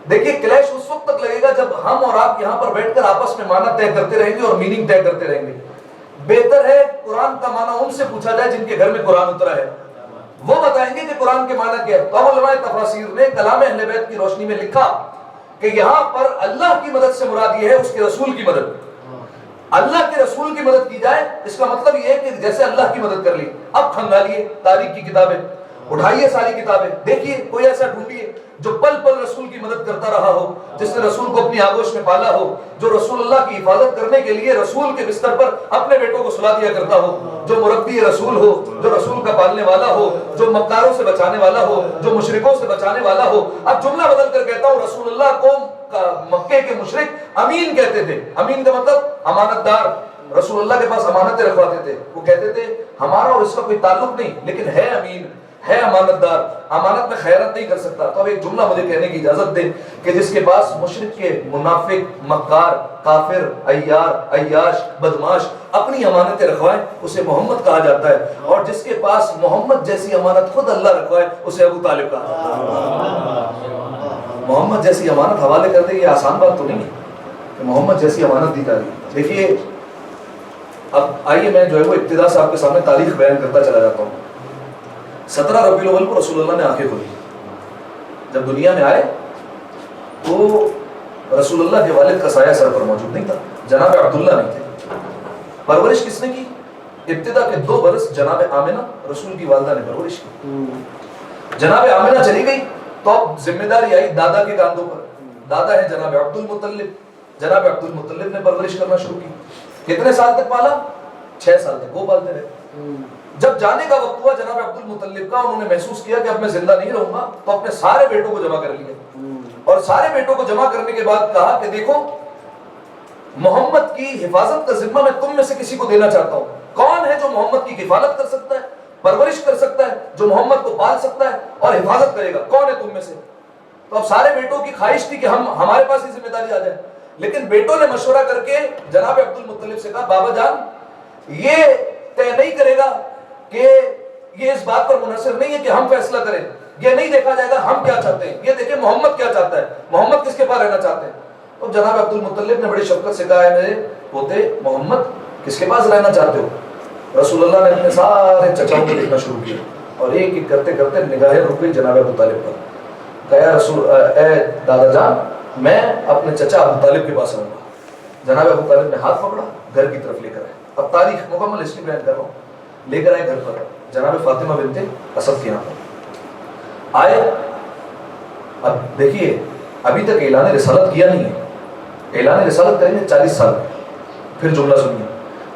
Speaker 1: دیکھیے کلیش اس وقت تک لگے گا جب ہم اور آپ یہاں پر بیٹھ کر آپس میں معنی طے کرتے رہیں گے اور میننگ طے کرتے رہیں گے۔ بہتر ہے قرآن کا معنی ان سے پوچھا جائے جن کے گھر میں قرآن اترا ہے، وہ بتائیں بتائیں گے کہ قرآن کے معنی کیا ہے. تو علماء تفاسیر نے کلام اہل بیت کی روشنی میں لکھا کہ یہاں پر اللہ کی مدد سے مراد یہ ہے اس کے رسول کی مدد. اللہ کے رسول کی مدد کی جائے اس کا مطلب یہ ہے کہ جیسے اللہ کی مدد کر لی. اب کھنگالیے تاریخ کی کتابیں, اٹھائیے ساری کتابیں, دیکھیے کوئی ایسا ڈھونڈیے جو پل پل رسول کی مدد کرتا رہا ہو, جس نے رسول کو اپنی آغوش میں پالا ہو, جو رسول اللہ کی حفاظت کرنے کے لیے رسول کے بستر پر اپنے بیٹوں کو سلا دیا کرتا ہو, جو مربی رسول ہو, جو رسول کا پالنے والا ہو, جو مکاروں سے بچانے والا ہو, جو مشرکوں سے بچانے والا ہو. اب جملہ بدل کر کہتا ہوں, رسول اللہ کو مکے کے مشرک امین کہتے تھے. امین کا مطلب امانت دار. رسول اللہ کے پاس امانتیں رکھواتے تھے, وہ کہتے تھے ہمارا اور اس کا کوئی تعلق نہیں, لیکن ہے امین, ہے امانت دار, امانت میں خیانت نہیں کر سکتا. تو اب ایک جملہ مجھے کہنے کی اجازت دیں کہ جس کے پاس مشرک کے منافق, مکار, کافر, عیار, عیاش, بدماش اپنی امانتیں رکھوائیں اسے محمد کہا جاتا ہے, اور جس کے پاس محمد جیسی امانت خود اللہ رکھوائے اسے ابو طالب کہا جاتا ہے. محمد جیسی امانت حوالے کر دے, یہ آسان بات تو نہیں ہے کہ محمد جیسی امانت دی جائے. دیکھیے اب آئیے میں جو ہے وہ ابتدا سے آپ کے سامنے تاریخ بیان کرتا چلا جاتا ہوں. 17 ربیع الاول کو رسول اللہ نے آنکھیں کھولی. جب دنیا میں آئے تو رسول اللہ کے والد کا سایہ سر پر موجود نہیں تھا, جناب عبداللہ نہیں تھے. پرورش کس نے کی؟ ابتدا کے 2 برس جناب آمنہ رسول کی والدہ نے پرورش کی. جناب آمنہ چلی گئی تو اب ذمہ داری آئی دادا کے کاندھوں پر. دادا ہے جناب عبد المطلب. جناب عبد المطلب نے پرورش کرنا شروع کی. کتنے سال تک پالا؟ 6 سال تک وہ پالتے رہے. جب جانے کا وقت ہوا جناب عبد المطلب کا, انہوں نے محسوس کیا کہ اب میں زندہ نہیں رہوں گا, تو اپنے سارے بیٹوں کو جمع کر لیا, اور سارے بیٹوں کو جمع کرنے کے بعد کہا کہ دیکھو محمد کی حفاظت کا ذمہ میں تم میں سے کسی کو دینا چاہتا ہوں. کون ہے جو محمد کی کفالت کر سکتا ہے, پرورش کر سکتا ہے, جو محمد کو پال سکتا ہے اور حفاظت کرے گا؟ کون ہے تم میں سے؟ تو اب سارے بیٹوں کی خواہش تھی کہ ہمارے پاس یہ ذمہ داری آ جائے. لیکن بیٹوں نے مشورہ کر کے جناب عبد المطلب سے کہا بابا جان یہ طے نہیں کرے گا کہ یہ اس بات پر منحصر نہیں ہے کہ ہم فیصلہ کریں, یہ نہیں دیکھا جائے گا ہم کیا چاہتے ہیں, یہ دیکھیں محمد کیا چاہتا ہے, محمد کس کے پاس رہنا چاہتے ہیں. تو جناب عبد المطلب نے بڑی شفقت سے کہا ہے میرے پوتے محمد کس کے پاس رہنا چاہتے ہو؟ رسول اللہ نے اپنے سارے چچاؤں کو دیکھنا شروع کیا اور ایک ایک کرتے کرتے نگاہیں رک گئی جناب ابو طالب پر. کہا اے دادا جان میں اپنے چچا ابو طالب کے پاس رہوں گا. جناب ابو طالب نے ہاتھ پکڑا, گھر کی طرف لے کر آئے. اب تاریخ مکمل ہسٹری بیان کر رہا ہوں. لے کر آئے گھر پر, جناب فاطمہ بنت اسد کے یہاں پر آئے. اب دیکھیے ابھی تک اعلان رسالت کیا نہیں ہے, اعلان رسالت کریں گے 40 سال. پھر جملہ سنیے,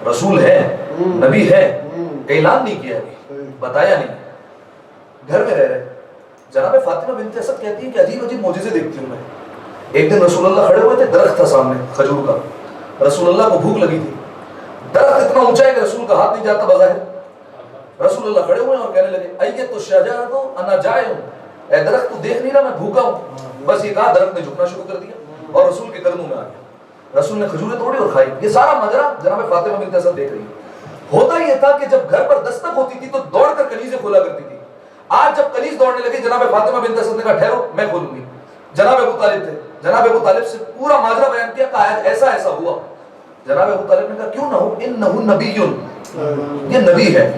Speaker 1: رسول ہے, نبی ہے, اعلان نہیں کیا ابھی, بتایا نہیں, گھر میں رہ رہے. جناب فاطمہ بنت اسد کہتی ہیں کہ عجیب عجیب معجزے دیکھتی ہوں میں. ایک دن رسول اللہ کھڑے ہوئے تھے, درخت تھا سامنے کھجور کا, رسول اللہ کو بھوک لگی تھی. درخت اتنا اونچا ہے کہ رسول کا ہاتھ نہیں جاتا بظاہر. رسول اللہ کھڑے ہوئے اور کہنے لگے ایتو شجرۃ انا جائع, اے درخت تو دیکھ نہیں رہا میں بھوکا ہوں. بس یہ کہا, درخت نے جھکنا شروع کر دیا اور رسول کے قدموں میں آ گیا. رسول نے کھجوریں توڑی اور کھائی. یہ سارا ماجرا جناب فاطمہ بنت اسد دیکھ رہی ہے. ہوتا یہ تھا کہ جب گھر پر دستک ہوتی تھی تو دوڑ کر کنیزیں کھولا کرتی تھی. آج جب کنیز دوڑنے لگی جناب فاطمہ بنت اسد نے کہا ٹھہرو میں کھولوں گی. جناب ابو طالب تھے, جناب ابو طالب سے پورا ماجرا بیان کیا, کہا ایسا ایسا ہوا. جناب ابو طالب نے کہا کیوں نہ ہو, انہ نبی, یہ نبی ہے.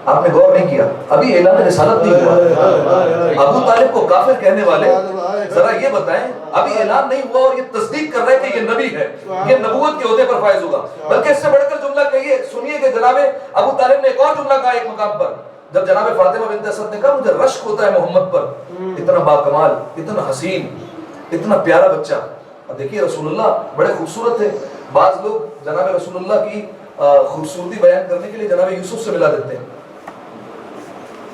Speaker 1: آپ نے غور نہیں کیا, ابھی اعلان رسالت نہیں ہوا. ابو طالب کو کافر کہنے والے ذرا یہ بتائیں, ابھی اعلان نہیں ہوا اور یہ تصدیق کر رہے کہ یہ نبی ہے, یہ نبوت کے عہدے پر فائز ہوگا. بلکہ اس سے بڑھ کر جملہ کہیے, سنیے کہ جناب ابو طالب نے ایک اور جملہ کہا ایک مقام پر, جب جناب فاطمہ بنت اسد نے کہا مجھے رشک ہوتا ہے محمد پر, اتنا باکمال, اتنا حسین, اتنا پیارا بچہ. اب دیکھیے رسول اللہ بڑے خوبصورت تھے. بعض لوگ جناب رسول اللہ کی خوبصورتی بیان کرنے کے لیے جناب یوسف سے ملا دیتے ہیں.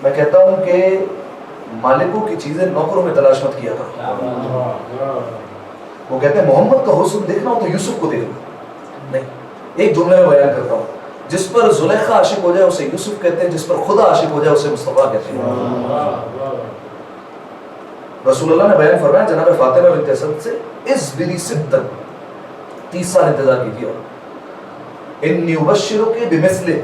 Speaker 1: میں کہتا ہوں کہ مالکوں کی چیزیں نوکروں میں تلاش مت کیا کرو. وہ کہتے ہیں محمد کا حسن دیکھنا ہو تو یوسف کو دیکھنا. نہیں, ایک جملے میں بیان کرتا ہوں, جس پر زلیخا عاشق ہو جائے اسے یوسف کہتے ہیں, جس پر خدا عاشق ہو جائے اسے مصطفیٰ کہتے ہیں. رسول اللہ نے بیان فرمایا جناب فاطمہ بنت اسد سے اصبری ستًا, 30 سال انتظار کیجیے. انی ابشرک بمثلہ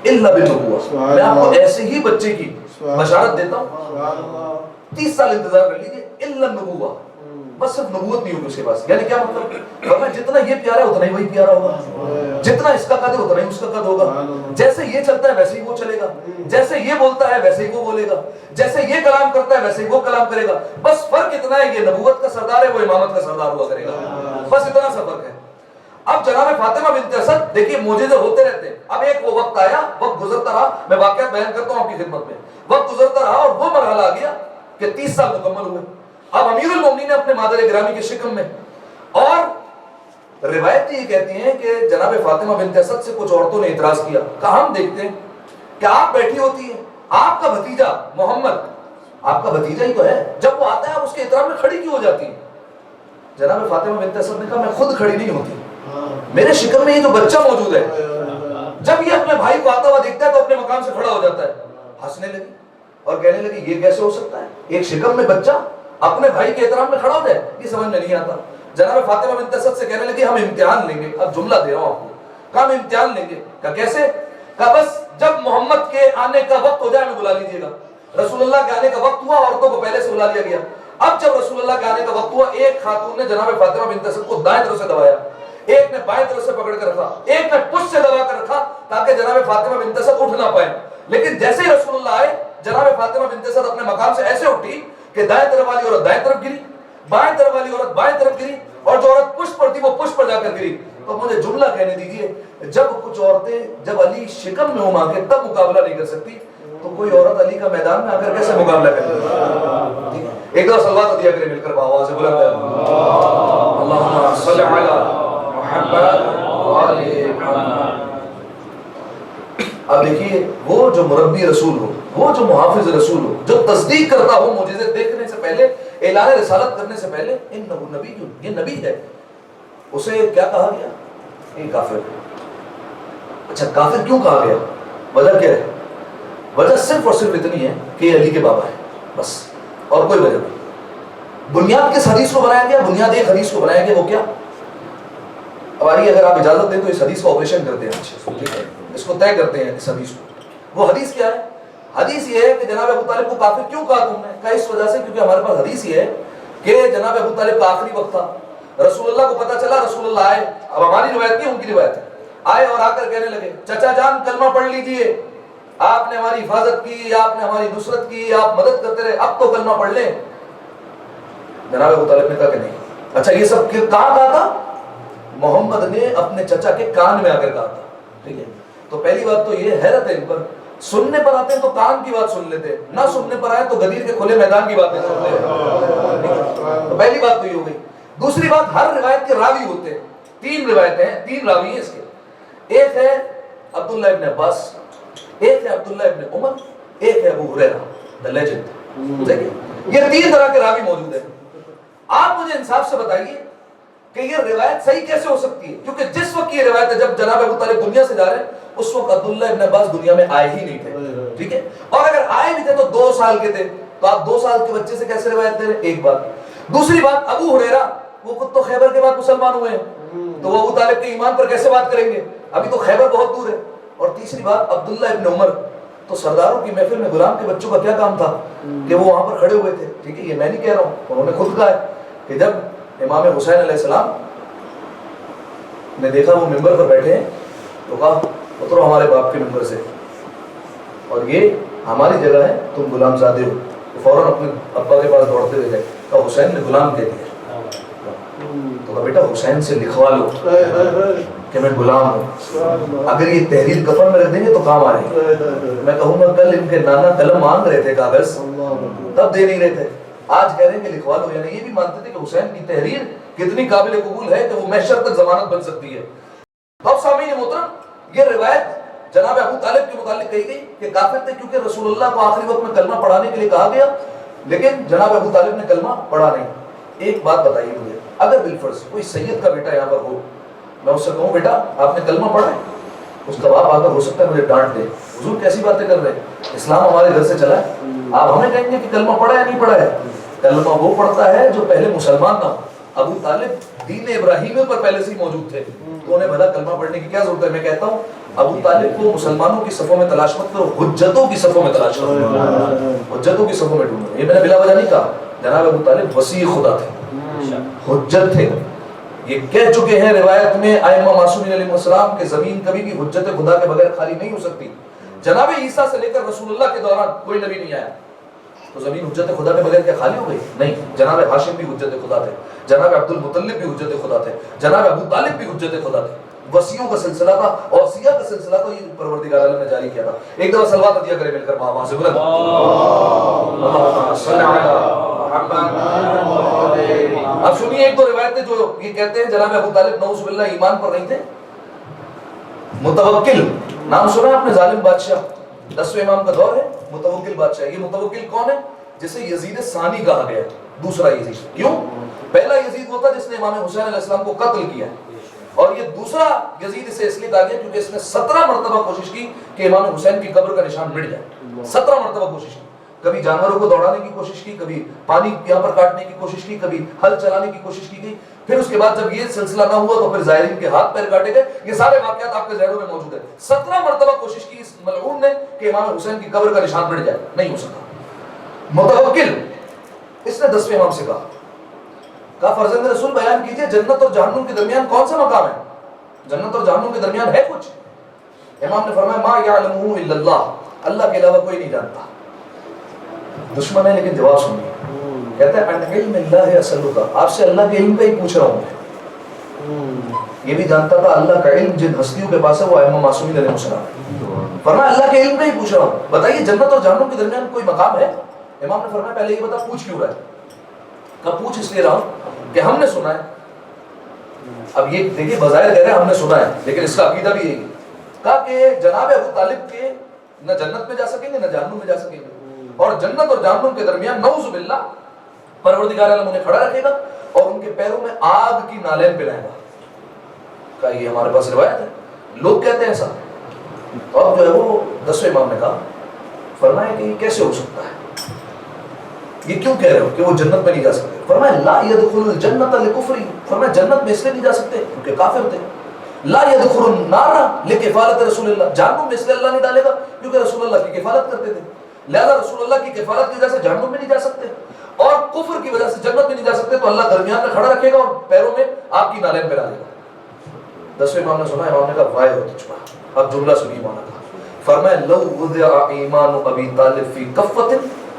Speaker 1: الا بالنبوۃ, میں آپ کو ایسے ہی بچے کی بشارت دیتا ہوں. 30 سال انتظار کر لیجیے, الا النبوۃ, بس صرف نبوت نہیں ہوگی اس کے پاس. یعنی کیا مطلب؟ فرمایا جتنا یہ پیارا ہے اتنا ہی وہی پیارا ہوگا, جتنا اس کا قد ہے اتنا ہی اس کا قد ہوگا, جیسے یہ چلتا ہے ویسے ہی وہ چلے گا, جیسے یہ بولتا ہے ویسے ہی وہ بولے گا, جیسے یہ کلام کرتا ہے ویسے ہی وہ کلام کرے گا. بس فرق اتنا ہے, یہ نبوت کا سردار ہے, وہ امامت کا سردار ہوا کرے گا, بس اتنا سا فرق ہے. اب جناب فاطمہ بنت اسد دیکھیے معجزے ہوتے رہتے ہیں. اب ایک وہ وقت آیا, وقت گزرتا رہا, میں واقعات بیان کرتا ہوں آپ کی خدمت میں. وقت گزرتا رہا اور وہ مرحلہ آ گیا کہ 30 سال مکمل ہوئے. اب امیر المومنین اپنے مادر گرامی کے شکم میں, اور روایت یہ کہتی ہیں کہ جناب فاطمہ بنت اسد سے کچھ عورتوں نے اعتراض کیا. کہا ہم دیکھتے ہیں کہ آپ بیٹھی ہوتی ہیں, آپ کا بھتیجا محمد, آپ کا بھتیجا ہی تو ہے, جب وہ آتا ہے آپ اس کے احترام میں کھڑی کیوں ہو جاتی ہیں؟ جناب فاطمہ بنت اسد نے کہا میں خود کھڑی نہیں ہوتی, میرے شکم میں یہ جو بچہ موجود ہے, جب یہ اپنے بھائی کو آتا ہوا دیکھتا ہے تو اپنے مقام سے کھڑا ہو جاتا ہے. ہنسنے لگی اور کہنے لگی یہ کیسے ہو سکتا ہے, ایک شکم میں بچہ اپنے بھائی کے احترام میں کھڑا ہو جائے, یہ سمجھ میں نہیں آتا. جناب فاطمہ بنت اسد سے کہنے لگی ہم امتحان لیں گے. اب جملہ دے رہا ہوں آپ کو, کہا ہم امتحان لیں گے. کہا کیسے؟ کہا بس جب محمد کے آنے کا وقت ہو جائے ہمیں بلا لیجیے گا. رسول اللہ کے آنے کا وقت ہوا, عورتوں کو پہلے سے بلا لیا گیا. اب جب رسول اللہ کے آنے کا وقت ہوا, ایک خاتون نے جناب فاطمہ بنت اسد کو دائیں طرف سے دبایا, ایک نے بائیں طرف سے پکڑ کر رکھا, ایک نے پشت سے دبا کر رکھا تاکہ جناب فاطمہ بنت اسد اٹھ نہ پائے. لیکن جیسے ہی رسول اللہ آئے, جناب فاطمہ بنت اسد اپنے مقام سے ایسے اٹھی کہ دائیں طرف والی عورت دائیں طرف گری, بائیں طرف والی عورت بائیں طرف گری, اور جو عورت پشت پر تھی وہ پشت پر جا کر گری. تو مجھے جملہ کہنے دیجیے, جب کچھ عورتیں جب علی شکم میں ہو کے تب مقابلہ نہیں کر سکتی, تو کوئی عورت علی کا میدان میں آ کر کیسے مقابلہ کرے؟ ایک دفعہ صلوات دیا کرے مل کر آواز بلند ہے, اللہم صلی علی محمد وآل محمد. اب دیکھیے, وہ جو مربی رسول ہو, وہ جو محافظ رسول ہو, جو تصدیق کرتا ہو معجزے دیکھنے سے پہلے, اعلان رسالت کرنے سے پہلے, انہ نبی, یہ نبی ہے, اسے کیا کہا گیا؟ یہ کافر. اچھا کافر کیوں کہا گیا؟ وجہ کیا ہے؟ وجہ صرف اور صرف اتنی ہے کہ یہ علی کے بابا ہے, بس, اور کوئی وجہ نہیں. بنیاد کس حدیث کو بنایا گیا؟ بنیاد ایک حدیث کو بنایا گیا, وہ کیا؟ اب آئیے اگر آپ اجازت دیں تو اس حدیث کا آپریشن کرتے ہیں, اچھا اس کو طے کرتے ہیں اس حدیث کو. وہ حدیث کیا ہے؟ حدیث یہ ہے کہ جناب ابو طالب کو کافر کیوں کہا تم نے؟ کہا اس وجہ سے کیونکہ ہمارے پاس حدیث یہ ہے کہ جناب ابو طالب کا آخری وقت تھا, رسول اللہ کو پتا چلا, رسول اللہ آئے, اب ہماری روایت نہیں ان کی روایت ہے, آئے اور آ کر کہنے لگے چچا جان کلمہ پڑھ لیجئے, آپ نے ہماری حفاظت کی, آپ نے ہماری نصرت کی, آپ مدد کرتے رہے, اب تو کلمہ پڑھ لیں. جناب ابو طالب نے کہا کہ نہیں. اچھا یہ سب کہاں کہا تھا؟ محمد نے اپنے چچا کے کان میں آ کر کہا تھا. ٹھیک ہے, تو پہلی بات تو یہ حیرت ہے ان پر, سننے پر آتے ہیں تو کان کی بات سن لیتے, نہ سننے پر آئے تو غدیر کے کھلے میدان کی باتیں سنتے ہیں. تو پہلی بات تو یہ ہو گئی. دوسری بات, ہر روایت کے راوی ہوتے ہیں, 3 روایتیں ہیں, 3 راوی ہیں اس کے. ایک ہے عبداللہ ابن عباس, ایک ہے عبداللہ ابن عمر, ایک ہے ابو ہریرہ the legend. یہ 3 طرح کے راوی موجود ہیں. آپ مجھے انصاف سے بتائیے کہ یہ روایت صحیح کیسے ہو سکتی ہے؟ کیونکہ جس وقت یہ روایت ہے جب جناب ابو طالب دنیا سے جا رہے ہیں, اس وقت عبداللہ ابن عباس دنیا میں آئے ہی نہیں تھے. ٹھیک ہے, اور اگر آئے بھی تھے تو 2 سال کے تھے, تو آپ 2 سال کے بچے سے کیسے روایت دے رہے ہیں؟ ایک بات. دوسری بات, ابو ہریرہ وہ خود تو خیبر کے بعد مسلمان ہوئے ہیں, تو وہ ابو طالب کے ایمان پر کیسے بات کریں گے؟ ابھی تو خیبر بہت دور ہے. اور تیسری بات, عبداللہ ابن عمر تو سرداروں کی محفل میں غلام کے بچوں کا کیا کام تھا کہ وہ وہاں پر کھڑے ہوئے تھے. ٹھیک ہے, یہ میں نہیں کہہ رہا ہوں, انہوں نے خود کہا ہے کہ جب امام حسین علیہ السلام نے دیکھا وہ ممبر پر بیٹھے ہیں تو کہا اترو ہمارے باپ کے ممبر سے, اور یہ ہماری جگہ ہے, تم غلام زادے ہو. تو فوراً اپنے ابا کے پاس دوڑتے ہوئے گئے, کہا حسین نے غلام کہہ دیا. تو کہا بیٹا حسین سے لکھوا لو کہ میں غلام ہوں, اگر یہ تحریر کفن میں رکھ دیں گے تو کام آئے گی. میں کہوں گا کل ان کے نانا قلم مانگ رہے تھے کاغذ, تب دے نہیں رہے تھے, آج کہہ رہے ہیں کہ لکھوا لو. یعنی یہ بھی مانتے تھے کہ حسین کی تحریر کتنی قابل قبول ہے کہ وہ محشر تک ضمانت بن سکتی ہے. اب سامعین محترم, یہ روایت جناب ابو طالب کے متعلق کہی گئی کہ کافر تھے کیونکہ رسول اللہ کو آخری وقت میں کلمہ پڑھانے کے لیے کہا گیا, لیکن جناب ابو طالب نے کلمہ پڑھا نہیں. ایک بات بتائیے مجھے, اگر بالفرض کوئی سید کا بیٹا یہاں پر ہو, میں اس سے کہوں بیٹا آپ نے کلمہ پڑھا ہے, اس کا باپ آ کر ہو سکتا ہے مجھے ڈانٹ دے, حضور کیسی باتیں کر رہے ہیں, اسلام ہمارے گھر سے چلا ہے, آپ ہمیں کہیں گے کہ کلمہ پڑھا ہے یا نہیں پڑھا ہے؟ کلمہ وہ پڑھتا ہے جو پہلے مسلمان نہ ہو. ابو طالب دین ابراہیمی پر پہلے سے ہی موجود تھے, تو انہیں بھلا کلمہ پڑھنے کی کیا ضرورت ہے؟ میں کہتا ہوں ابو طالب کو مسلمانوں کی صفوں میں تلاش مت کرو, حجتوں کی صفوں میں تلاش کرو, حجتوں کی صفوں میں ڈھونڈو. یہ میں نے بلا وجہ نہیں کہا, جناب ابو طالب وسیع خدا تھے, حجت تھے. یہ کہہ چکے ہیں روایت میں ائمہ معصومین علیہ السلام کہ زمین کبھی بھی حجت خدا کے بغیر خالی نہیں ہو سکتی. جناب عیسیٰ سے لے کر رسول اللہ کے دوران کوئی نبی نہیں آیا تو زمین حجت خدا کے بغیر کیا خالی ہو گئی؟ نہیں. جناب ہاشم بھی حجت خدا تھے, جناب عبد المطلب بھی حجت خدا تھے, جناب ابو طالب بھی حجت خدا تھے. وصیوں کا سلسلہ تھا, اوصیہ کا سلسلہ تو یہ پروردگار عالم نے جاری کیا تھا. ایک دفعہ صلوات عطیہ کرے مل کر وہاں سے بلند اللہم صل علی محمد. اب سنیے ایک دو روایتیں جو یہ کہتے ہیں جناب ابو طالب نعوذ باللہ ایمان پر نہیں تھے. متوکل نام سنا ہے آپ نے, ظالم بادشاہ, 10ویں امام کا دور ہے. متوکل بادشاہ, یہ متوکل کون ہے؟ جسے یزید ثانی کہا گیا ہے, دوسرا یزید. کیوں؟ پہلا یزید وہ تھا جس نے امام حسین علیہ السلام کو قتل کیا, اور یہ دوسرا یزید اسے اس لیے کہا گیا کیونکہ اس نے 17 مرتبہ کوشش کی کہ امام حسین کی قبر کا نشان مٹ جائے. 17 مرتبہ کوشش کی. کبھی جانوروں کو دوڑانے کی کوشش کی, کبھی پانی یہاں پر کاٹنے کی کوشش کی, کبھی ہل چلانے کی کوشش کی گئی. پھر اس کے بعد جب یہ سلسلہ نہ ہوا تو پھر زائرین کے ہاتھ پیر کاٹے گئے. یہ سارے واقعات آپ کے ذہنوں میں موجود ہیں. 17 مرتبہ کوشش کی اس ملعون نے کہ امام حسین کی قبر کا نشان مٹ جائے, نہیں ہو سکا. متوکل اس نے 10ویں امام سے کہا فرزند رسول بیان کیجئے جنت اور جہنم کے درمیان کون سا مقام ہے؟ جنت اور جہنم کے درمیان ہے کچھ؟ امام نے فرمایا ما یعلمہ الا اللہ, اللہ کے علاوہ کوئی نہیں جانتا. دشمن ہے لیکن جواب سنیے. کہتا ہے ان علم اللہ اسألک, آپ سے اللہ کے علم کا ہی پوچھ رہا ہوں میں. یہ بھی جانتا تھا اللہ کا علم جن ہستیوں کے پاس ہے وہ ائمہ معصومین علیہ السلام. فرمایا اللہ کے علم کا ہی پوچھ رہا ہوں, بتائیے جنت اور جہنم کے درمیان کوئی مقام ہے؟ امام نے فرمایا پہلے یہ بتا پوچھ کیوں رہا ہے؟ کہا پوچھ اس لیے رہا ہوں کہ ہم نے سنا ہے. اب یہ دیکھیے بظاہر کہہ رہے ہیں ہم نے سنا ہے لیکن اس کا عقیدہ بھی یہی ہے. کہا کہ جناب ابو طالب کے نہ جنت میں جا سکیں گے نہ جہنم میں جا سکیں گے, اور جنت اور جہنم کے درمیان نعوذ باللہ پروردگار عالم انہیں کھڑا رکھے گا اور ان کے پیروں میں آگ کی نالین پلائے گا. کہا یہ ہمارے پاس روایت ہے, لوگ کہتے ہیں ایسا. اور جو ہے وہ 10ویں امام نے کہا, فرمایا کہ یہ کیسے ہو سکتا ہے, یہ کیوں کہہ رہے ہو کہ وہ جنت میں نہیں جا سکتے؟ فرمایا لا يدخل الجنت لکفر, فرمایا جنت میں اس لیے نہیں جا سکتے کیونکہ کافر تھے. لا يدخل النار لکفالت رسول اللہ, جہنم میں اس لیے اللہ نہیں ڈالے گا کیونکہ رسول اللہ کی کفالت کرتے تھے. لہذا رسول اللہ کی کفالت کی وجہ سے جہنم میں نہیں جا سکتے, اور کفر کی وجہ سے جنت میں نہیں جا سکتے, تو اللہ درمیان میں کھڑا رکھے گا اور پیروں میں آپ کی نالین پہ ڈالے گا. 10ویں امام نے سنا, امام نے کہا وائے ہو تجھ پر. اب جملہ سنیے امام نے کہا, فرمایا لو وضع ایمان ابی طالب فی کفۃ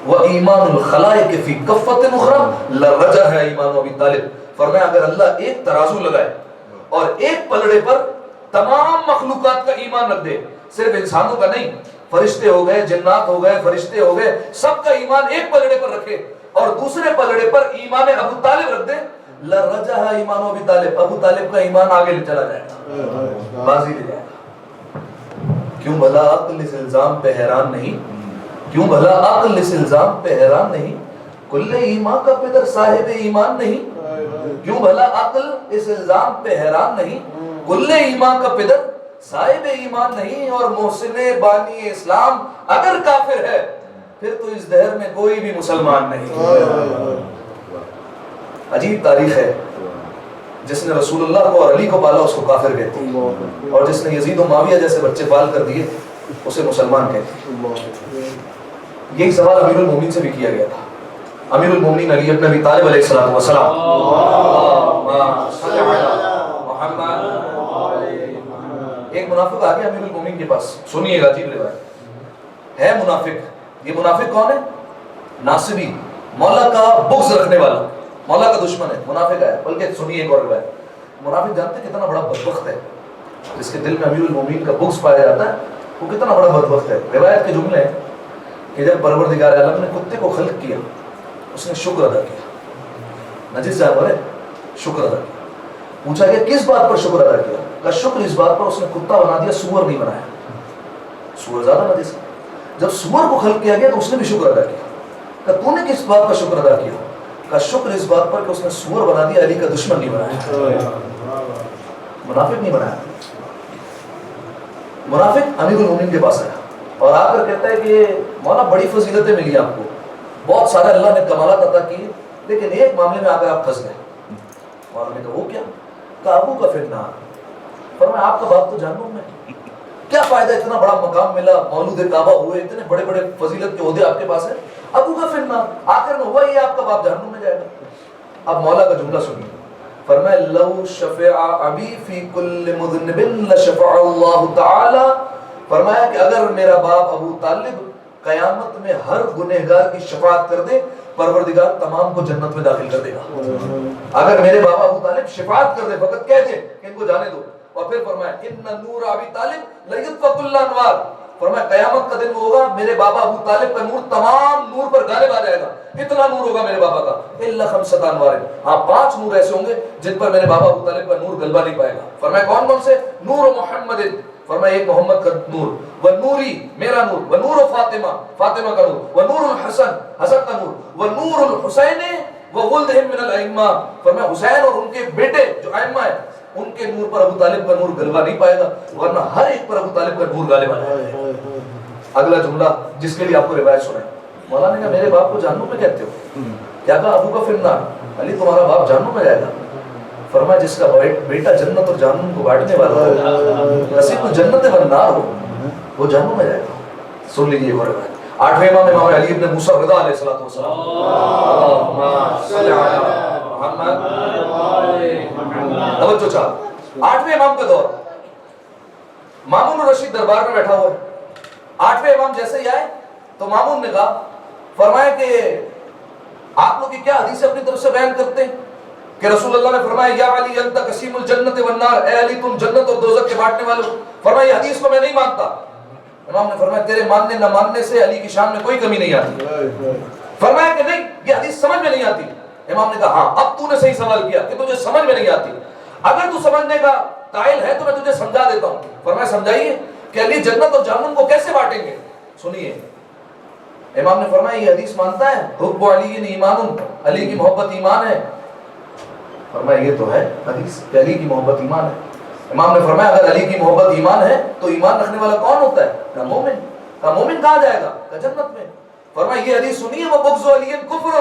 Speaker 1: و ایمان الخلائق فی کفۃ اخری لرجح ایمان ابی طالب. فرمایا اگر اللہ ایک ترازو لگائے اور ایک پلڑے پر تمام مخلوقات کا ایمان رکھ دے, صرف انسانوں کا نہیں, فرشتے ہو گئے, جنات ہو گئے, فرشتے ہو گئے, سب کا ایمان ایک پلڑے پر رکھے اور دوسرے پلڑے پر ایمان ابو طالب رکھ دے, لرجح ایمان ابی طالب, ابو طالب کا ایمان آگے چلا جائے گا, بازی لے جائے گا. کیوں بھلا عقل اس الزام پہ حیران نہیں, کیوں بھلا عقل اس الزام پہ حیران نہیں, کل ایمان کا پدر صاحب ایمان نہیں, کیوں بھلا عقل اس الزام پہ حیران نہیں, کل ایمان کا پدر صاحب ایمان نہیں, اور محسن بانی اسلام اگر کافر ہے پھر تو اس دہر میں کوئی بھی مسلمان نہیں. عجیب تاریخ ہے, جس نے رسول اللہ کو اور علی کو پالا اس کو کافر کہتے ہیں, اور جس نے یزید و معاویہ جیسے بچے پال کر دیے اسے مسلمان کہتے ہیں. یہی سوال امیر المومنین سے بھی کیا گیا تھا. امیر المومنین علی ابن ابی طالب علیہ السلام والسلام, ایک منافق آ گیا امیر المومنین کے پاس. سنیے گا, عجیب روایت ہے. منافق, یہ منافق کون ہے؟ ناصبی, مولا کا بغض رکھنے والا, مولا کا دشمن ہے, منافق ہے. بلکہ سنیے ایک اور روایت. منافق جانتے ہیں کتنا بڑا بدبخت ہے, جس کے دل میں امیر المومنین کا بغض پایا جاتا ہے وہ کتنا بڑا بدبخت ہے. روایت کے جملے ہیں کہ جب پروردگار عالم نے کتے کو خلق کیا اس نے شکر ادا کیا. نجس جانور ہے, شکر ادا کیا. پوچھا گیا کس بات پر شکر ادا کیا؟ کہ شکر اس بات پر اس نے کتا بنا دیا, سور نہیں بنایا. سور زیادہ نجس ہے. جب سور کو خلق کیا گیا تو اس نے بھی شکر ادا کیا. کہ تو نے کس بات پر شکر ادا کیا؟ کہ شکر اس بات پر کہ اس نے سور بنا دیا, علی کا دشمن نہیں بنایا, منافق نہیں بنایا. منافق امیر المومنین کے پاس آیا اور آ کر کہتا ہے کہ مولا بڑی فضیلتیں ملی آپ کو, بہت سارے اللہ نے کمالات عطا کیے, لیکن ایک معاملے میں آ کر آپ پھنس گئے. مولا نے کہا وہ کیا؟ کہا ابو کا فی النار. فرمایا آپ کا باپ تو جہنم میں, کیا فائدہ, اتنا بڑا مقام ملا, مولود کعبہ ہوئے, اتنے بڑے بڑے فضیلت کے عہدے آپ کے پاس ہیں, ابو کا فی النار, آخر میں ہوا یہ آپ کا باپ جہنم میں جائے گا. اب مولا کا جملہ سنیے، فرمایا لو شفع ابی فی کل مذنب لشفع اللہ تعالی، فرمایا کہ اگر میرا باپ ابو طالب قیامت میں ہر گنہگار کی شفاعت کر دے، پروردگار تمام کو جنت میں داخل کر دے گا۔ اگر میرے بابا ابو طالب شفاعت کر دے، فقط کہہ دے کہ ان کو جانے دو، اور پھر فرمایا ان نور ابی طالب لیطفئ کل انوار، فرمایا قیامت کا دن وہ ہوگا میرے بابا ابو طالب کا نور تمام نور پر غالب آ جائے گا، اتنا نور ہوگا میرے بابا کا، الا خمسۃ انوار، ہاں 5 نور ایسے ہوں گے جن پر میرے بابا ابو طالب کا نور غلبہ نہیں پائے گا۔ فرمایا کون کون سے؟ نور محمد، فرمایا ایک محمد کا نور، و نوری میرا نور، و نور فاطمہ فاطمہ کا نور، و نور الحسن حسن کا نور، و نور الحسین و ولدہم من الائمہ، فرمایا حسین اور ان کے بیٹے جو ائمہ ہیں ان کے نور پر ابو طالب کا نور غلبہ نہیں پائے گا، ورنہ ہر ایک پر ابو طالب کا نور غالب آ جائے گا۔ اگلا جملہ جس کے لیے آپ کو روایت سنائیں، مولا نے کہا میرے باپ کو جہنم میں کہتے ہو؟ کیا کہا؟ ابو کا فی النار، علی تمہارا باپ جہنم میں جائے گا؟ فرمایا جس کا بیٹا جنت اور جہنم کو بانٹنے والا ہو، نصیب کو جنت والنار ہو، وہ جہنم میں جائے گا۔ سن لیجیے وہ روایت۔ 8ویں امام امام علی ابن موسیٰ رضا علیہ الصلوۃ والسلام، اللہم صل علی محمد، توجہ چاہ، 8ویں امام کا دور، مامون الرشید دربار میں بیٹھا ہوا ہے۔ 8ویں امام جیسے ہی آئے تو مامون نے کہا، فرمایا کہ آپ لوگ کی کیا حدیث اپنی طرف سے بیان کرتے ہیں کہ رسول اللہ نے فرمایا یا علی انت قسیم الجنت والنار، اے علی تم جنت اور دوزخ کے بانٹنے والے ہو۔ فرمایا یہ حدیث کو میں نہیں مانتا۔ امام نے فرمایا تیرے ماننے نہ ماننے سے علی کی شان میں کوئی کمی نہیں آتی۔ فرمایا کہ نہیں یہ حدیث سمجھ میں نہیں آتی۔ امام نے کہا ہاں اب تو نے صحیح سوال کیا کہ تجھے سمجھ میں نہیں آتی، اگر تو سمجھنے کا قائل ہے تو میں تجھے سمجھا دیتا ہوں۔ فرمایا سمجھائیے کہ علی جنت اور جہنم کو کیسے بانٹیں گے۔ سنیے، امام نے فرمایا یہ حدیث مانتا ہے حب علی ایمان، علی کی محبت ایمان ہے۔ فرمایا یہ تو ہے حدیث کہ علی کی محبت ایمان ہے۔ امام نے فرمایا اگر علی کی محبت ایمان ہے تو ایمان رکھنے والا کون ہوتا ہے؟ کہا مومن۔ کہا مومن کہاں جائے گا؟ کہا جنت میں۔ فرمایا یہ حدیث سنیے وہ بغض علی کفر،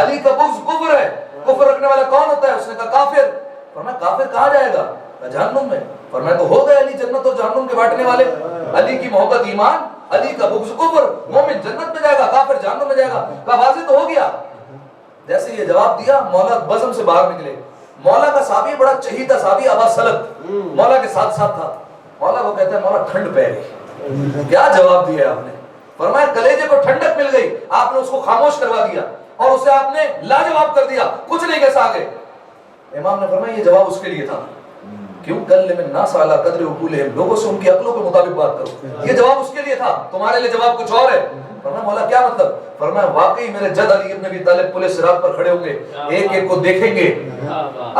Speaker 1: علی کا بغض کفر ہے، کفر رکھنے والا کون ہوتا ہے؟ اس نے کہا کافر۔ فرمایا کافر کہاں جائے گا؟ کہا جہنم میں۔ فرمایا تو ہو گئے علی جنت اور جہنم کے بانٹنے والے، علی کی محبت ایمان، علی کا بغض کفر، مومن جنت میں جائے گا کافر جہنم میں جائے گا۔ کہا واضح تو ہو گیا۔ جیسے یہ جواب دیا مولا بزم سے باہر نکلے۔ مولا کا صحابی بڑا چہیتا صحابی ابا سلط مولا کے ساتھ ساتھ تھا۔ مولا کو کہتا ہے مولا ٹھنڈ پہ گئی، کیا جواب دیا آپ نے؟ فرمایا کلیجے کو ٹھنڈک مل گئی، آپ نے اس کو خاموش کروا دیا اور اسے آپ نے لاجواب کر دیا، کچھ نہیں کہہ سکے۔ امام نے فرمایا یہ جواب اس کے لیے تھا، کیوں کلم الناس علی قدر عقولہم، لوگوں سے ان کی عقلوں کے مطابق بات کرو، یہ جواب اس کے لیے تھا، تمہارے لیے جواب کچھ اور ہے۔ فرمایا مولا کیا مطلب؟ فرمایا واقعی میرے جد علی ابن ابی طالب پورے صراط پر کھڑے ہوں گے، ایک ایک کو دیکھیں گے،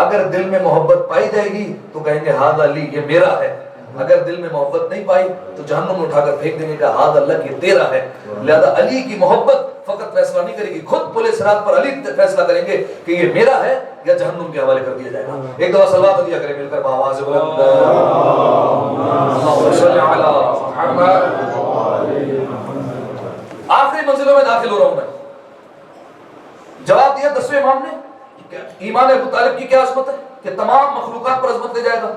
Speaker 1: اگر دل میں محبت پائی جائے گی تو کہیں گے ہذا علی یہ میرا ہے، اگر دل میں محبت نہیں پائی تو جہنم میں اٹھا کر پھینک دیں گے کہ ہذا اللہ یہ تیرا ہے۔ لہذا علی کی محبت فقط فیصلہ نہیں کرے گی، خود پورے صراط پر علی فیصلہ کریں گے کہ یہ میرا ہے یا جہنم کے حوالے کر دیا جائے گا۔ ایک دفعہ صلوات دیا کریں مل کر بآواز بلند، اللہم صل علی محمد۔ آخری منزلوں میں داخل ہو رہا ہوں میں۔ جواب دیا 10ویں امام نے کہ ایمان ابو طالب کی کیا عظمت ہے کہ تمام مخلوقات پر عظمت لے جائے گا۔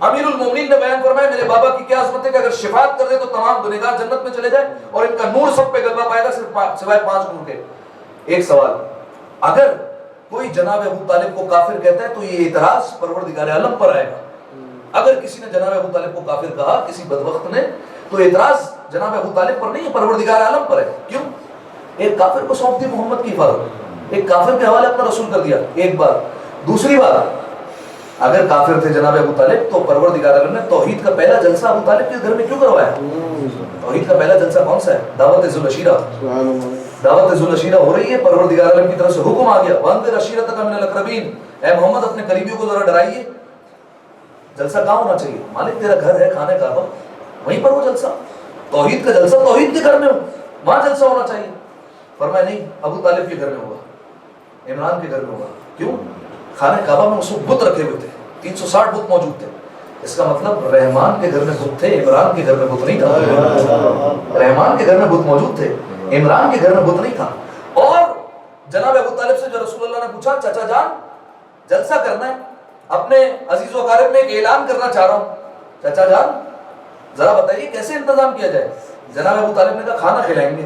Speaker 1: امیر المومنین نے بیان فرمایا میرے بابا کی کیا عظمت ہے کہ اگر شفاعت کر دے تو تمام گنہگار جنت میں چلے جائیں اور ان کا نور سب پہ غلبہ پائے گا سوائے 5 نور کے۔ ایک سوال، اگر کوئی جناب ابو طالب کو کافر کہتا ہے تو یہ اعتراض پروردگار عالم پر آئے گا۔ اگر کسی نے جناب ابو طالب کو کافر کہا کسی بدبخت نے تو اعتراض جناب ابو طالب پر نہیں ہے، پروردگار عالم پر ہے۔ کیوں؟ ایک کافر کو سونپ دی محمد کی حفاظت، ایک کافر کے حوالے اپنا رسول کر دیا، ایک بات۔ دوسری بات، اگر کافر تھے جناب ابو طالب تو پروردگار عالم نے توحید کا پہلا جلسہ ابو طالب کے گھر میں کیوں کروایا؟ توحید کا پہلا جلسہ کون سا ہے؟ دعوت ذوالعشیرہ۔ دعوت ذوالعشیرہ ہو رہی ہے، پروردگار عالم کی طرف سے حکم آ گیا وانذر عشیرتک من الاقربین، اے محمد اپنے قریبیوں کو ذرا ڈرائیے۔ جلسہ کہاں ہونا چاہیے؟ مالک تیرا گھر ہے کھانے کا، وہیں پر وہ جلسہ، توحید کا جلسہ توحید کے گھر میں ہو، وہاں جلسہ ہونا چاہیے۔ فرمایا نہیں، ابو طالب کے گھر میں ہوگا، عمران کے گھر میں ہوگا۔ کیوں؟ خانہ کعبہ میں اس وقت بت رکھے ہوئے تھے، 360 بت موجود تھے۔ اس کا مطلب رحمان کے گھر میں بت تھے، عمران کے گھر میں بت نہیں تھا۔ رحمان کے گھر میں بت موجود تھے، عمران کے گھر میں بت نہیں تھا۔ اور جناب ابو طالب سے جو رسول اللہ نے پوچھا چچا جان جلسہ کرنا ہے، اپنے عزیز و اقارب میں ایک اعلان کرنا چاہ رہا ہوں، چچا جان ذرا بتائیے کیسے انتظام کیا جائے؟ جناب ابو طالب نے کہا کھانا کھلائیں گے،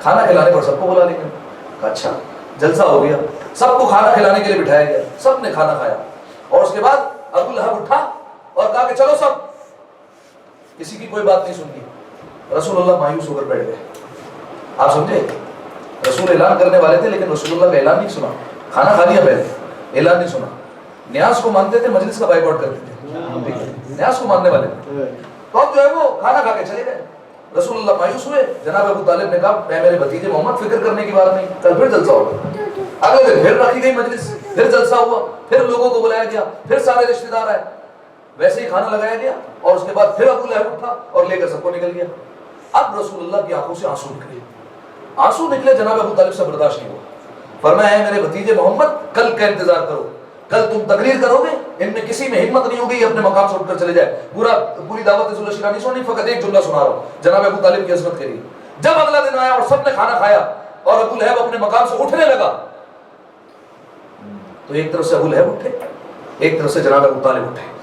Speaker 1: کھانا کھلانے پر سب کو بلا لیں گے۔ اچھا جلسہ ہو گیا، سب کو کھانا کھلانے کے لیے بٹھایا گیا، سب نے کھانا کھایا، اور اس کے بعد ابو لہب اٹھا اور کہا کہ چلو سب، کسی کی کوئی بات نہیں سنتی۔ رسول اللہ مایوس ہو کر بیٹھ گئے۔ آپ سمجھے، رسول اعلان کرنے والے تھے لیکن رسول اللہ کا اعلان نہیں سنا، کھانا کھا لیا پہلے، اعلان نہیں سنا۔ نیاز کو مانتے تھے، مجلس کا بائیک آؤٹ کرتے تھے، نیاز کو ماننے والے تھے، تو اب جو ہے وہ کھانا کھا کے چلے گئے۔ رسول اللہ مایوس ہوئے، جناب ابو طالب نے کہا اے میرے بھتیجے محمد، فکر کرنے کی بات نہیں، کل پھر جلسہ ہوگا۔ اگلے دن پھر رکھی گئی مجلس، پھر جلسہ ہوا، پھر لوگوں کو بلایا گیا، پھر سارے رشتہ دار آئے، ویسے ہی کھانا لگایا گیا، اور اس کے بعد پھر ابو لہب اٹھا اور لے کر سب کو نکل گیا۔ اب رسول اللہ کی آنکھوں سے آنسو نکلے، آنسو نکلے، جناب ابو طالب سے برداشت نہیں ہوا۔ فرمایا اے میرے بھتیجے محمد، کل کا انتظار کرو، کل تم تقریر کرو گے، ان میں کسی میں ہمت نہیں ہوگی اپنے مقام سے اٹھ کر چلے جائے۔ پوری دعوت رسول اللہ نہیں سنی، فقط ایک جملہ سنا رہا ہوں جناب ابو طالب کی عظمت کے لیے۔ جب اگلا دن آیا اور سب نے کھانا کھایا اور ابو لہب اپنے مقام سے اٹھنے لگا، تو ایک طرف سے ابو لہب اٹھے، ایک طرف سے جناب ابو طالب اٹھے،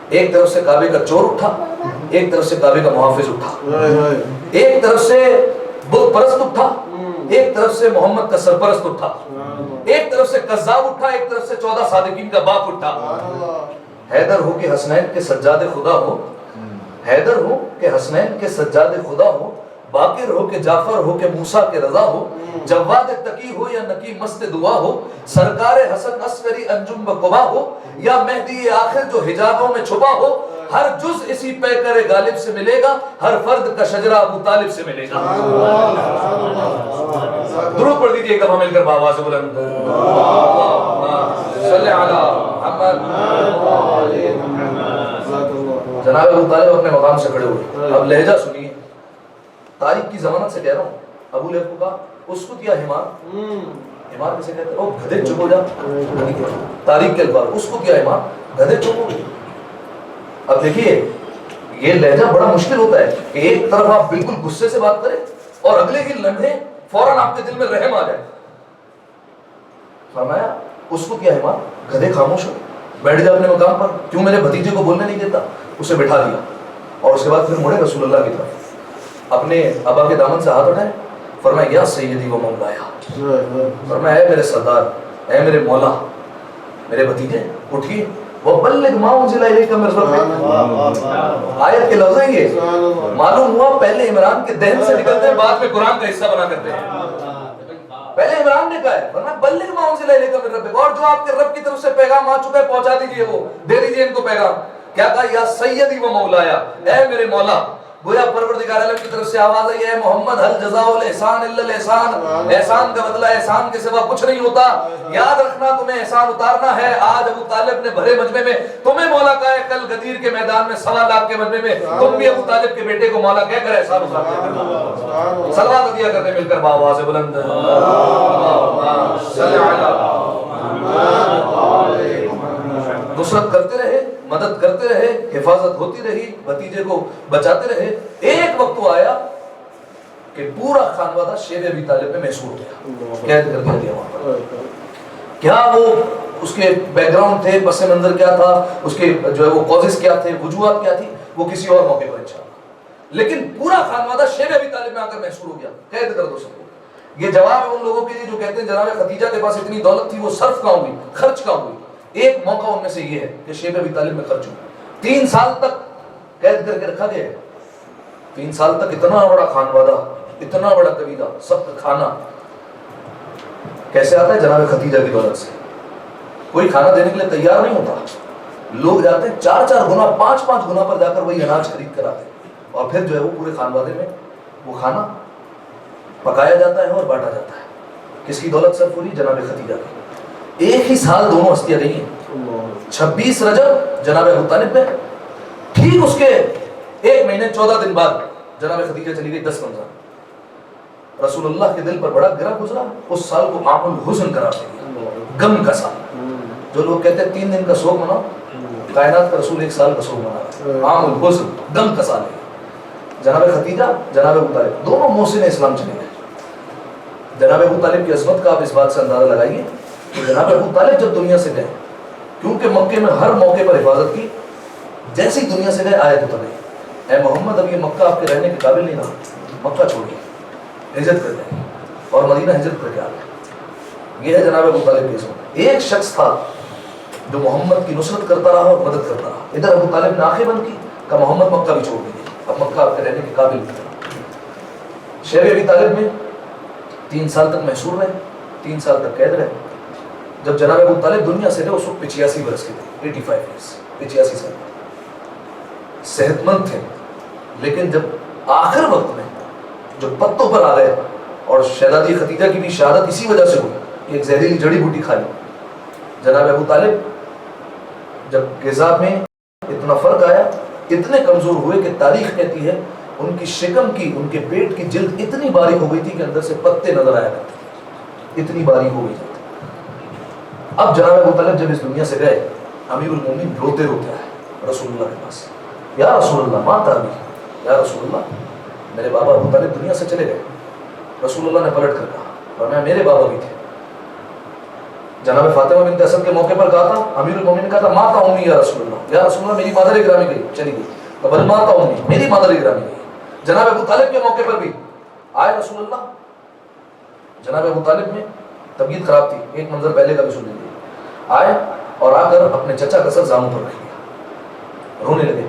Speaker 1: ایک طرف سے کعبے کا چور اٹھا، ایک طرف سے کعبے کا محافظ اٹھا، ایک طرف سے بت پرست اٹھا، ایک طرف سے محمد کا سرپرست اٹھا، ایک طرف سے قذاب اٹھا، ایک طرف سے 14 صادقین کا باپ اٹھا۔ حیدر ہو کہ حسنین کے سجاد خدا ہو، حیدر ہو کہ حسنین کے سجاد خدا ہو، باقر ہو کہ جعفر ہو کہ موسیٰ کے رضا ہو، جواد تقی ہو یا نقی مست دعا ہو، سرکار حسن عسکری انجم بقبا ہو، یا مہدی آخر جو حجابوں میں چھپا ہو، ہر جز اسی پیکر غالب سے ملے گا، ہر فرد کا شجرہ ابو طالب سے ملے گا۔ درود پڑھ دیجئے ایک دفعہ مل کر بآواز بلند، صلی علی محمد۔ جناب ابو طالب اپنے مقام سے کھڑے ہوئے، اب لہجہ سنیے، تاریخ کی ضمانت سے کہہ رہا ہوں۔ ابو لہب کو کہا اسکت یا حمار، حمار کسے کہتے ہیں؟ او گدھے چپ ہو جا، تاریخ کے الفاظ، اسکت یا حمار، گدھے چپ ہو۔ اب دیکھیے یہ لہجہ بڑا مشکل ہوتا ہے کہ ایک طرف آپ بالکل غصے سے بات کریں اور اگلے ہی لمحے فوراً آپ کے دل میں رحم آ جائے۔ فرمایا اسکت یا حمار، گدھے خاموش ہو، بیٹھ جا اپنے مقام پر، کیوں میرے بھتیجے کو بولنے نہیں دیتا؟ اسے بٹھا دیا، اور اس کے بعد پھر مڑے رسول اللہ کی طرف، اپنے ابا کے دامن سے ہاتھ اٹھائے، فرمایا یا سیدی و مولایا، فرمایا اے میرے سردار، اے میرے مولا، میرے بھتیجے اٹھیے، وَبَلِّغْ مَا أُنزِلَ إِلَيْكَ مِن رَّبِّكَ، آیت کے لفظ ہیں یہ، معلوم ہوا پہلے عمران کے دہن سے نکلتے ہیں، بعد میں قرآن کا حصہ بنا کرتے ہیں۔ پہلے عمران نے کہا ہے، فرمایا بلغ ما انزل الیک من ربک، اور جو آپ کے رب کی طرف سے پیغام آ چکا ہے پہنچا دیجئے، وہ دے دیجئے ان کو پیغام۔ کیا کہا؟ یا سیدی و مولایا، اے میرے مولا۔ گویا پروردگار عالم کی طرف سے آواز آئی، اے محمد هل جزاء الاحسان الا الاحسان، احسان کا بدلہ احسان کے سوا کچھ نہیں ہوتا، یاد رکھنا تمہیں احسان اتارنا ہے۔ آج ابو طالب نے بھرے مجمع میں تمہیں مولا کہا ہے، کل غدیر کے میدان میں 1.25 لاکھ کے مجمع میں تم بھی ابو طالب کے بیٹے کو مولا کہہ کر احسان اتار دیا۔ صلوات دیا کرتے مل کر بآواز بلند، صلی علی محمد۔ نصرت کرتے رہے، مدد کرتے رہے، حفاظت ہوتی رہی، بھتیجے کو بچاتے رہے۔ ایک وقت تو آیا کہ پورا خانوادہ شیب ابی طالب میں محصور ہو گیا، قید کر دیا وہاں پر۔ کیا وہ اس کے بیک گراؤنڈ تھے، پس منظر کیا تھا، اس کے جو ہے وہ کازز کیا تھے، وجوہات کیا تھی، وہ کسی اور موقع پر انشاءاللہ۔ لیکن پورا خانوادہ شیب ابی طالب میں آ کر محصور ہو گیا، قید کر دو سب کو۔ یہ جواب ہے ان لوگوں کے لیے جو کہتے ہیں جناب خدیجہ کے پاس اتنی دولت تھی، وہ صرف کہاں ہوئی، خرچ کہاں ہوئی۔ ایک موقع ان میں سے یہ ہے کہ شیب ابی طالب میں خرچ ہوا، 3 سال تک قید کر کے رکھا گیا ہے۔ 3 سال تک اتنا بڑا خانوادہ، اتنا بڑا قبیلہ، سب کا کھانا کیسے آتا ہے؟ جناب خدیجہ کی دولت سے۔ کوئی کھانا دینے کے لیے تیار نہیں ہوتا، لوگ جاتے ہیں 4 گنا 5 گنا پر جا کر وہی اناج خرید کر آتے ہیں، اور پھر جو ہے وہ پورے خانوادے میں وہ کھانا پکایا جاتا ہے اور بانٹا جاتا ہے۔ کس کی دولت سر پوری؟ جناب خدیجہ کی۔ ایک ہی سال دونوں ہستیاں رہی ہیں، 26 رجب جناب ابو طالب میں، ٹھیک اس کے 1 مہینے 14 دن بعد جناب خدیجہ چلی گئی 10 رمضان۔ رسول اللہ کے دل پر بڑا گرہ گزرا، اس سال کو عام الحزن قرار دیا، غم کا سال۔ جو لوگ کہتے ہیں 3 دن کا سوگ مناؤ، کائنات کا رسول 1 سال کا سوگ منا رہا ہے، عام الحزن، غم کا سال ہے۔ جناب خدیجہ، جناب ابو طالب دونوں محسن اسلام چلے گئے۔ جناب ابو طالب کی عظمت کا آپ اس بات سے اندازہ لگائیے کہ جناب ابو طالب جب دنیا سے گئے، کیونکہ مکے میں ہر موقع پر حفاظت کی، جیسی دنیا سے گئے آیت اتر گئی، اے محمد اب یہ مکہ آپ کے رہنے کے قابل نہیں رہا، مکہ چھوڑیے، ہجرت کر جائیں، اور مدینہ ہجرت کر کے آ گئے۔ یہ ہے جناب ابو طالب کی عظمت. ایک شخص تھا جو محمد کی نصرت کرتا رہا اور مدد کرتا رہا. ادھر ابو طالب نے آنکھیں بند کی کہ محمد مکہ بھی چھوڑ دیجیے, اب مکہ آپ کے رہنے کے قابل نہیں تھا. شہر ابی طالب میں 3 سال تک محصور رہے, 3 سال تک قید رہے. جب جناب ابو طالب دنیا سے تھے اس وقت 85 برس کے تھے, 85 ایئرس, 85 سال. صحت مند تھے, لیکن جب آخر وقت میں جو پتوں پر آ گئے, اور شہزادی خدیجہ کی بھی شہادت اسی وجہ سے ہوئی, ایک زہریلی جڑی بوٹی کھا لی. جناب ابو طالب جب غذا میں اتنا فرق آیا, اتنے کمزور ہوئے کہ تاریخ کہتی ہے ان کی شکم کی, ان کے پیٹ کی جلد اتنی باریک ہو گئی تھی کہ اندر سے پتے نظر آیا کرتے تھے, اتنی باریک ہو گئی تھی. اب جناب ابو طالب جب اس دنیا سے گئے, امیر المومنین روتے روتے آئے رسول اللہ کے پاس. یا رسول اللہ ماں تابی, یا رسول اللہ میرے بابا ابو طالب دنیا سے چلے گئے. رسول اللہ نے پلٹ کر کہا, فرمایا میرے بابا بھی تھے. جناب فاطمہ بنت اسد کے موقع پر کہا تھا, امیر المومنین نے کہا تھا ماتا امی یا رسول اللہ, یا رسول اللہ میری مادر گرامی گئی, چلی گئی. بل ماتا امی, میری مادر گرامی گئی. جناب ابو طالب کے موقع پر بھی آئے رسول اللہ. جناب ابو طالب میں طبیعت خراب تھی, ایک منظر پہلے کا بھی سن لیجیے. آئے اور آ کر اپنے چچا کا سر زانوں پر رکھ لیا, رونے لگے.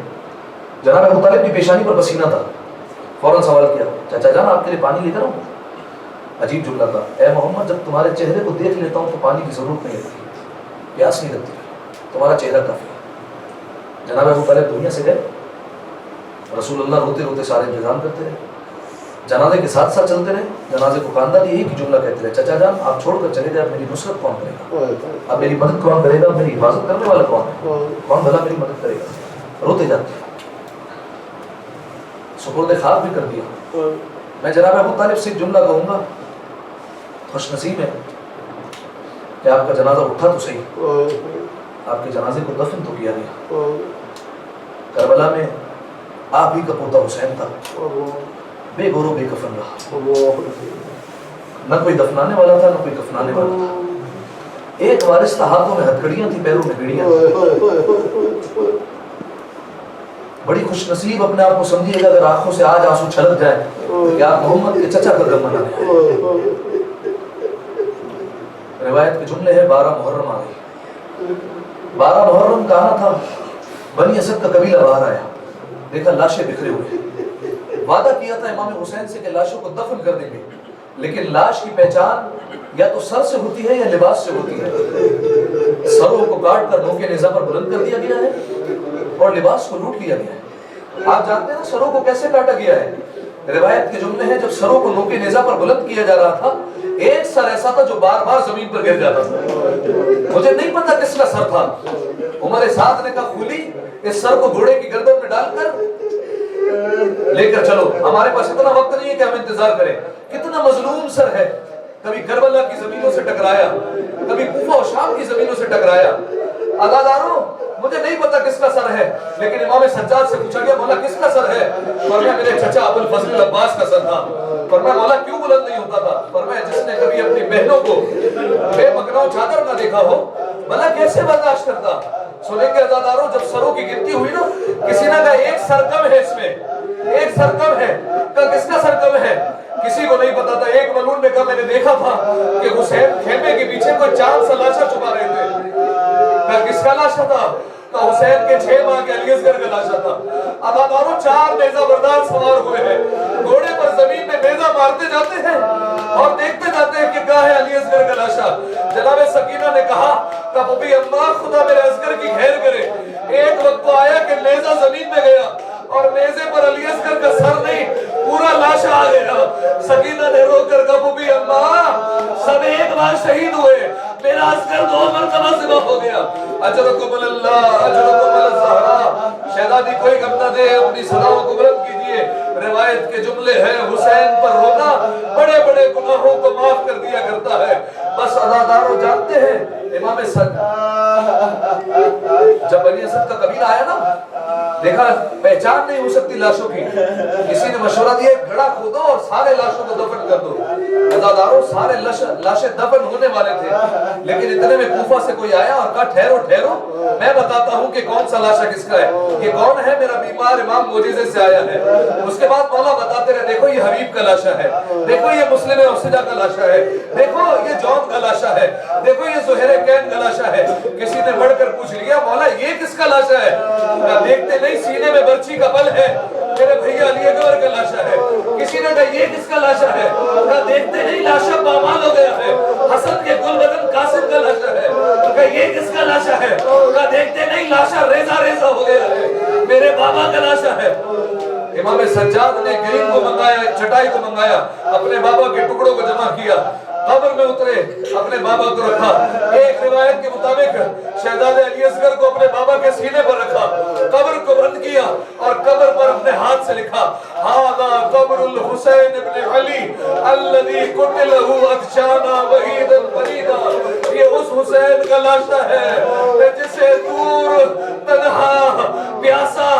Speaker 1: جناب ابو طالب کی پیشانی پر پسینہ تھا. فوراً سوال کیا, چچا جان آپ کے لیے پانی لے کر آؤں؟ عجیب جملہ تھا, اے محمد جب تمہارے چہرے کو دیکھ لیتا ہوں تو پانی کی ضرورت نہیں لگتی, پیاس نہیں لگتی, تمہارا چہرہ کافی ہے. جناب ابو طالب دنیا سے گئے. رسول اللہ روتے روتے سارے انتظام کرتے رہے, جنازے کے ساتھ ساتھ چلتے رہے. جنازے کو خاندان یہی کی جملہ کہتے رہے, چچا جان آپ چھوڑ کر چلے جائے, اب میری نصرت کون کرے گا, اب میری مدد کون کرے گا, میری حفاظت کرنے والا کون ہے, کون بھلا میری مدد کرے گا. روتے جاتے. سپرد خواب بھی کر دیا. میں جناب ابو طالب سے ایک جملہ کہوں گا, خوش نصیب ہے کہ آپ کا جنازہ اٹھا تو صحیح, آپ کے جنازے کو دفن تو کیا گیا. کربلا میں آپ ہی کا پوتا حسین تھا, بے گورو بے کفن رہا, نہ کوئی دفنانے والا تھا نہ کوئی کفنانے والا تھا. ایک وارث تھا, ہاتھوں میں ہتھکڑیاں تھی, پیروں میں گڑیاں تھی. بڑی خوش نصیب اپنے آپ کو سمجھیے گا اگر آنکھوں سے آج آنسو چھلک جائے کہ آپ محمد کے چچا کا غم منانے آئے. روایت کے جملے ہے 12 محرم آ گئی. 12 محرم کہاں تھا, بنی اسد کا قبیلہ باہر آیا, دیکھا لاشیں بکھرے ہوئے. وعدہ کیا تھا امام حسین سے کہ لاشوں کو دفن کر دیں گے, لیکن لاش کی پہچان یا تو سر سے ہوتی ہے یا لباس سے ہوتی ہے. سروں کو کاٹ کر نوکے نیزہ پر بلند کر دیا گیا ہے اور لباس کو لوٹ لیا گیا ہے. آپ جانتے ہیں سروں کو کیسے کاٹا گیا ہے؟ روایت کے جملے ہیں جب سروں کو نوکے نیزہ پر بلند کیا جا رہا تھا, ایک سر ایسا تھا جو بار بار زمین پر گر جاتا تھا. مجھے نہیں پتا کس کا سر تھا. عمر سعد نے کہا خولی اس سر کو گھوڑے کی گردن میں ڈال کر لے کر چلو, ہمارے پاس اتنا وقت نہیں ہے کہ ہم انتظار کریں. کتنا مظلوم سر ہے, کبھی کربلا کی زمینوں سے ٹکرایا, کبھی کوفہ و شام کی زمینوں سے ٹکرایا. عزاداروں مجھے نہیں پتا کس کا سر ہے, لیکن امام سجاد سے پوچھا گیا مولا کس کا سر ہے؟ فرمایا میرے چچا ابو الفضل العباس کا سر تھا. فرمایا مولا کیوں بلند نہیں ہوتا تھا؟ فرمایا جس نے کبھی اپنی بہنوں کو بے مکنا چادر نہ دیکھا ہو بھلا کیسے برداشت کرتا. سنیں گے عزاداروں جب سروں کی گنتی ہوئی نا, کسی نے کہا ایک سر کم ہے, اس میں ایک سر کم ہے. کہا کس کا سر کم ہے؟ کسی کو نہیں پتا تھا. ایک ملعون نے کہا میں نے دیکھا تھا کہ حسین خیمے کے پیچھے کوئی چاند سا لاشا چھپا رہے تھے. کہا کس کا لاشا تھا؟ کہا حسین کے 6 ماہ کے علی اصغر کا لاشا تھا. عزاداروں 4 نیزہ بردار سوار ہوئے ہیں, گھوڑے پر زمین میں نیزہ مارتے جاتے ہیں اور دیکھتے جاتے ہیں کہ کہاں ہے علی اصغر کا لاشا. جناب سکینہ نے کہا کہ ابھی اللہ خدا میرے اصغر کی خیر کرے. ایک وقت تو آیا کہ نیزہ زمین میں گیا اور نیزے پر علی اصغر کا سر نہیں پورا لاشا آ گیا. سکینہ نے رو کر کہا ابھی اللہ سب ایک بار شہید ہوئے, میرا اصغر 2 مرتبہ ذبح ہو گیا. اجرکم اللہ اجرکم الزہرا. شہزادی کوئی غم نہ دے, اپنی صداؤں کو بلند کیجئے. روایت کے جملے ہیں حسین پر رونا بڑے بڑے گناہوں کو معاف کر دیا کرتا ہے. بس عزاداروں جانتے ہیں امام سد جب بنی اسد کا قبیلہ آیا نا دیکھا پہچان نہیں ہو سکتی لاشوں کی. کسی نے مشورہ دیا گڑھا کھودو اور سارے لاشوں کو دفن کر دو. عزاداروں سارے لاشیں دفن ہونے والے تھے, لیکن اتنے میں کوفہ سے کوئی آیا اور کہا ٹھہرو ٹھہرو, میں بتاتا ہوں کہ کون سا لاشا کس کا ہے. یہ کون ہے؟ میرا بیمار امام معجزے سے آیا ہے. اس کے بعد مولا بتاتے رہے دیکھو یہ حبیب کا لاشا ہے, دیکھو یہ مسلم اوسجا کا لاشا ہے, دیکھو یہ جون کا لاشا ہے, دیکھو یہ زہیر کین کا لاشا ہے. کسی نے بڑھ کر پوچھ لیا مولا یہ کس کا لاشا ہے؟ دیکھتے نہیں سینے میں برچی کا بل ہے, میرے بھیا علی اکبر کا لاشا ہے. کسی نے کہا یہ کس کا لاشا ہے؟ دیکھتے نہیں لاشا پامال ہو گیا ہے, حسن کے گل بدن قاسم کا لاشا ہے. یہ کس کا لاشا ہے؟ دیکھتے نہیں لاشا ریزہ ریزہ ہو گیا ہے, میرے بابا کا لاشا ہے. امام سجاد نے گرین کو منگایا, چٹائی کو منگایا, اپنے بابا کے ٹکڑوں کو جمع کیا, قبر میں اترے, اپنے بابا کو رکھا. ایک روایت کے مطابق شہزادہ علی اصغر کو اپنے بابا کے سینے پر رکھا, قبر کو بند کیا اور قبر پر اپنے ہاتھ سے لکھا ھذا قبر الحسین ابن علی الذی قتلہ اخشانا وحیدا فریدا. یہ اس حسین کا لاشا ہے جسے دور تنہا پیاسا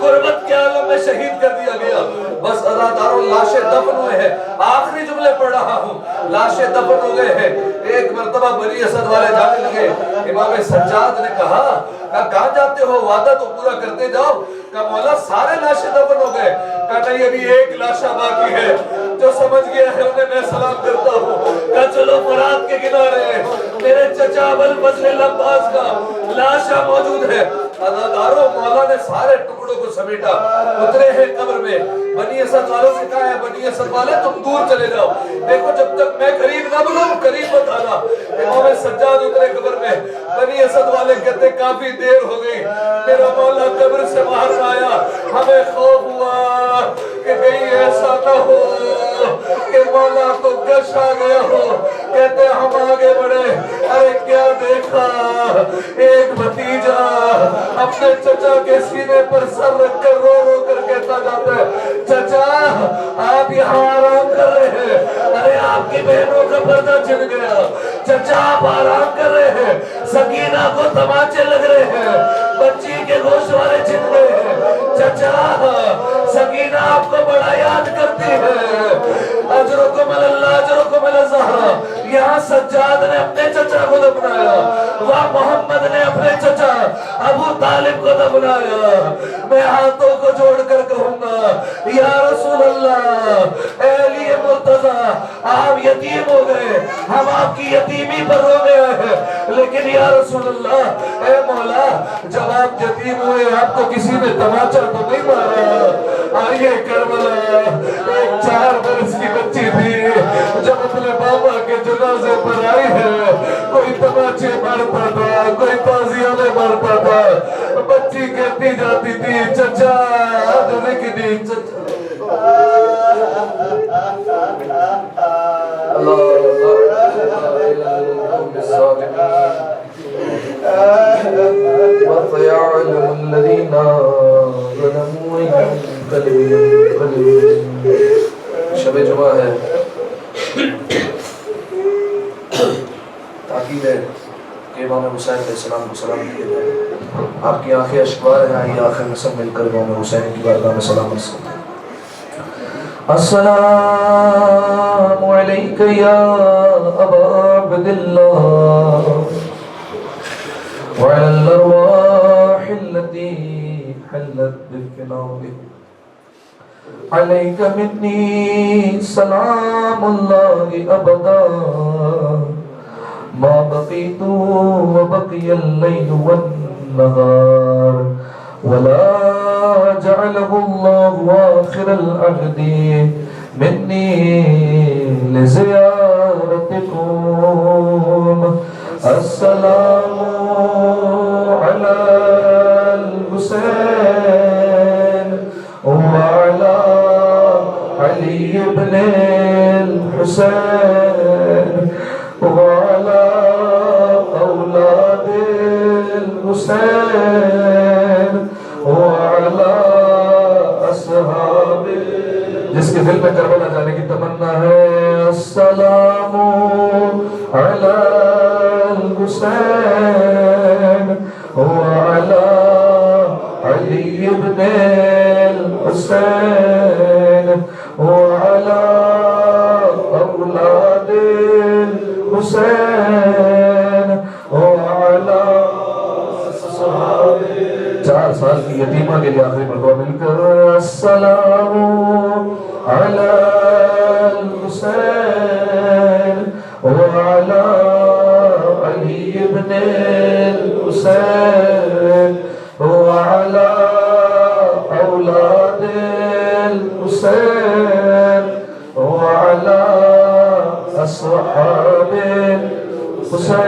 Speaker 1: غربت کے عالم میں شہید کر دیا گیا. بس عزاداروں لاشیں دفن ہوئے ہیں. آخری جملے پڑھ رہا ہوں, لاشیں دفن ہو گئے ہیں. ایک مرتبہ بنی اسد والے جانے لگے, امام سجاد نے کہا کہاں جاتے ہو, وعدہ تو پورا کرتے جاؤ. کہا مولا سارے لاشیں دفن ہو گئے. کہا نہیں ابھی ایک لاشا باقی ہے, جو سمجھ گیا ہے انہیں میں سلام کرتا ہوں. کہا چلو فرات کے کنارے میرے چچا ابوالفضل العباس کا لاشا موجود ہے. عزاداروں مولا نے سارے ٹکڑوں کو سمیٹا, اترے ہیں قبر میں. بنی اسد والوں سے کہا ہے بنی اسد والے تم دور چلے جاؤ, دیکھو جب تک میں قریب نہ بلوں قریب مت آنا. امام سجاد اترے قبر میں. بنی اسد والے کہتے کافی دیر ہو گئی, میرا مولا قبر سے باہر نہ آیا. ہمیں خوف ہوا کہ کہیں ایسا نہ ہو کہ مولا کو گش آ گیا ہو. کہتے ہم آگے بڑھے, ارے کیا دیکھا, ایک بھتیجا اپنے چچا کے سینے پر سر رکھ کر رو رو کر کہتا جاتا ہے چچا آپ یہاں آرام کر رہے ہیں. ارے آپ کی بہنوں کا پردہ چھن گیا, چچا آپ آرام کر رہے ہیں, سکینہ کو تماچے لگ رہے ہیں, بچی کے گوشت والے چھن گئے ہیں. چچا سکینہ آپ کو بڑا یاد کرتی ہے. اجرکم اللہ اجرکم الزہرا. یہاں سجاد نے اپنے چچا کو دفنایا, وہاں محمد نے اپنے چچا ابو طالب کو دفنایا. میں ہاتھوں کو جوڑ کر کہوں گا یا رسول اللہ اے علی مرتضیٰ آپ یتیم ہو گئے, ہم آپ کی یتیمی پر رو گئے ہیں, لیکن یا رسول اللہ اے مولا جب آپ یتیم ہوئے آپ کو کسی نے تماچا تو نہیں مارا. آئیے کربلا ایک 4 برس کی بچی تھی, جب اپنے بابا کے جنازے پر آئی ہے, کوئی تماچے مارتا تھا, کوئی تازیہ میں مارتا تھا. بچی کہتی جاتی تھی چچا آج لکھ دی چچا. وَسَيَعْلَمُ الَّذِينَ ظَلَمُوا شب جمعہ ہے, تاکید ہے کہ امام حسین علیہ السلام کو سلام کیا جائے. آپ کی آنکھیں اشکبار ہیں, آئیے آخر میں سب مل کر امام حسین کی بارگاہ میں سلام عرض کرتے ہیں. السلام علیک یا ابا عبداللہ وعلى الأرواح التي حلت بفنائك عليك مني سلام الله أبدا ما بقيت وبقي الليل والنهار ولا جعله الله آخر العهد مني لزيارتكم. السلام على الحسين وعلى علي بن الحسين وعلى أولاد الحسين وعلى أصحاب. جس کے دل میں کربلا جانے کی تمنا ہے, السلام علی الحسین وعلی علی أولاد الحسين وعلى أصحابه. 4 سال کی یتیمہ کے لیے آخری مرتبہ مل کر السلام علی الحسین وعلى علي بن الحسين وعلى أولاد الحسين وعلى أصحاب الحسين.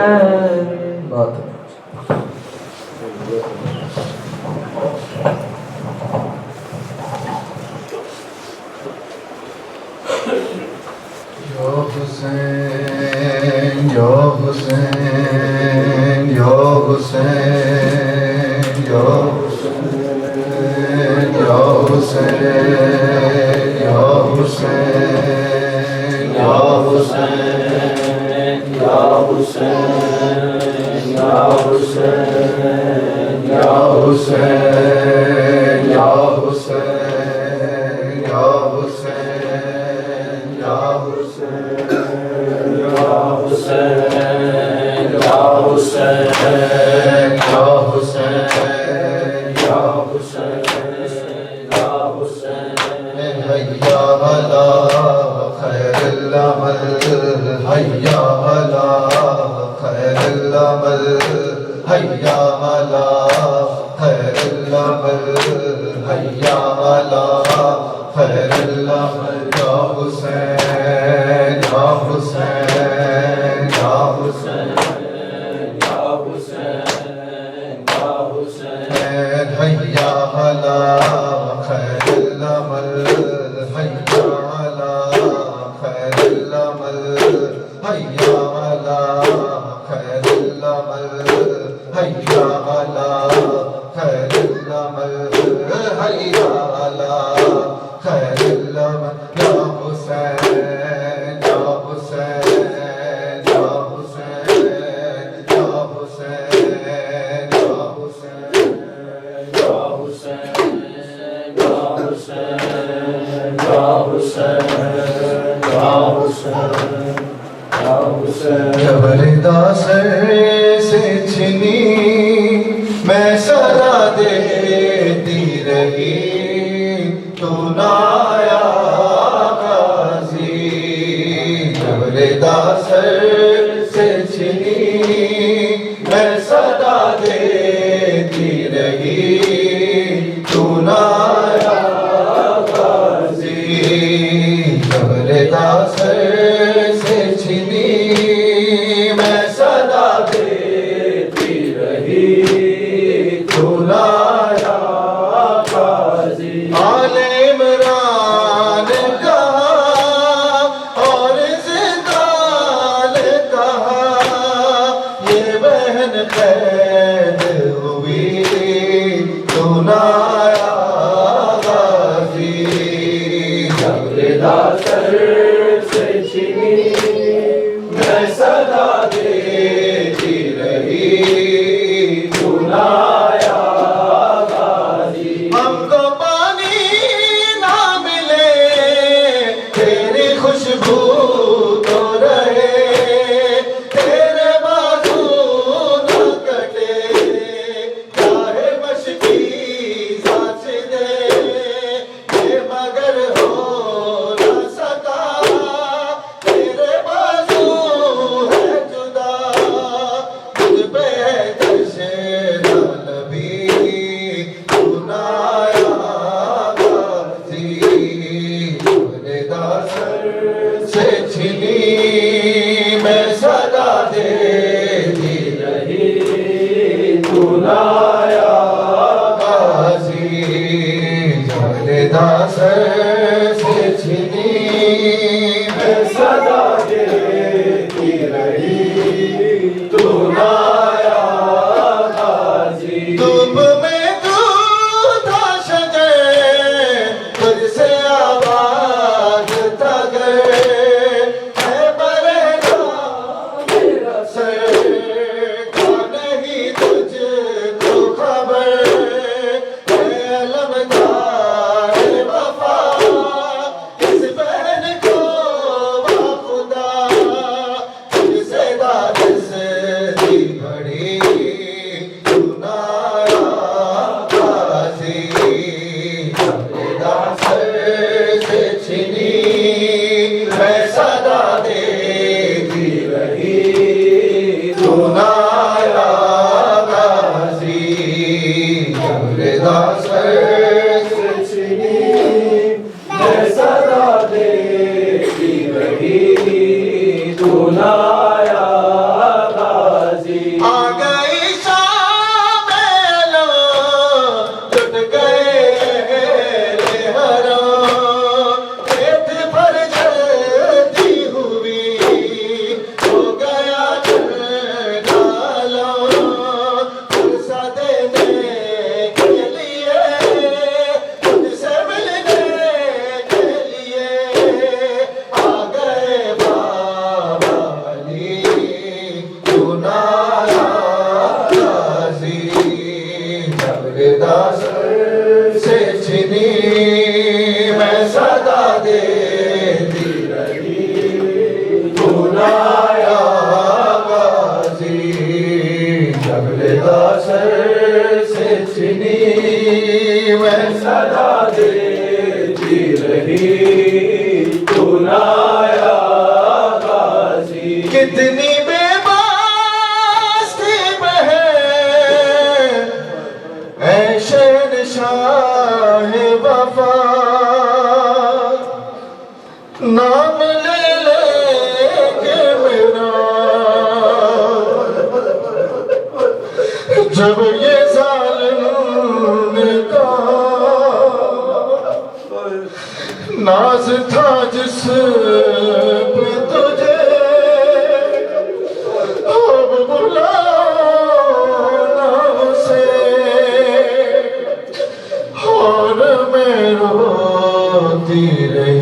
Speaker 3: Hussein, Ya Hussein, Ya Hussein, Ya Hussein, Ya Hussein, Ya Hussein, Ya Hussein,
Speaker 4: Ya Hussein, Ya Hussein, Ya Hussein,
Speaker 3: Ya Hussein, Ya Hussein, Ya Hussein, Ya Hussein,
Speaker 4: Ya Hussein, Ya Hussein,
Speaker 3: Ya
Speaker 4: Hussein,
Speaker 3: Hussein,
Speaker 4: Ya Hussein,
Speaker 3: هيا على خير العمل، هيا على خير العمل، هيا على خير العمل، هيا على خير العمل. يا حسين، يا حسين، يا حسين،
Speaker 4: Ya Hussein, Ya Hussein,
Speaker 3: هيا على خير العمل، هيا على خير العمل، هيا على خير العمل، هيا على خير العمل، هيا على خير العمل. يا حسين، يا حسين، يا حسين، يا حسين، يا حسين.
Speaker 4: Ya Hussein, Ya Hussein, Ya Hussein, Ya Hussein, Ya Hussein.
Speaker 3: جب ردا سے چھنی میں سزا دیتی رہی تو نہ آیا قاضی. جب ردا سے چھنی میں سزا دیتی رہی تو نہ آیا قاضی. جب ردا سے چھنی میں صدا دیتی رہی تو نہ آیا قاضی. آل عمران کہا اور زندان کہا، صدا سر سے چھنی میں
Speaker 4: صدا دیتی رہی تو نایا غازی
Speaker 3: کتنی بے باس تھی بہن اے شہنشاہ وفا نام لے لے کے میرا جب یہ ظالم نے کہا ناز تھا جس پہ تجھے اب بلانا اسے اور میں روتی رہی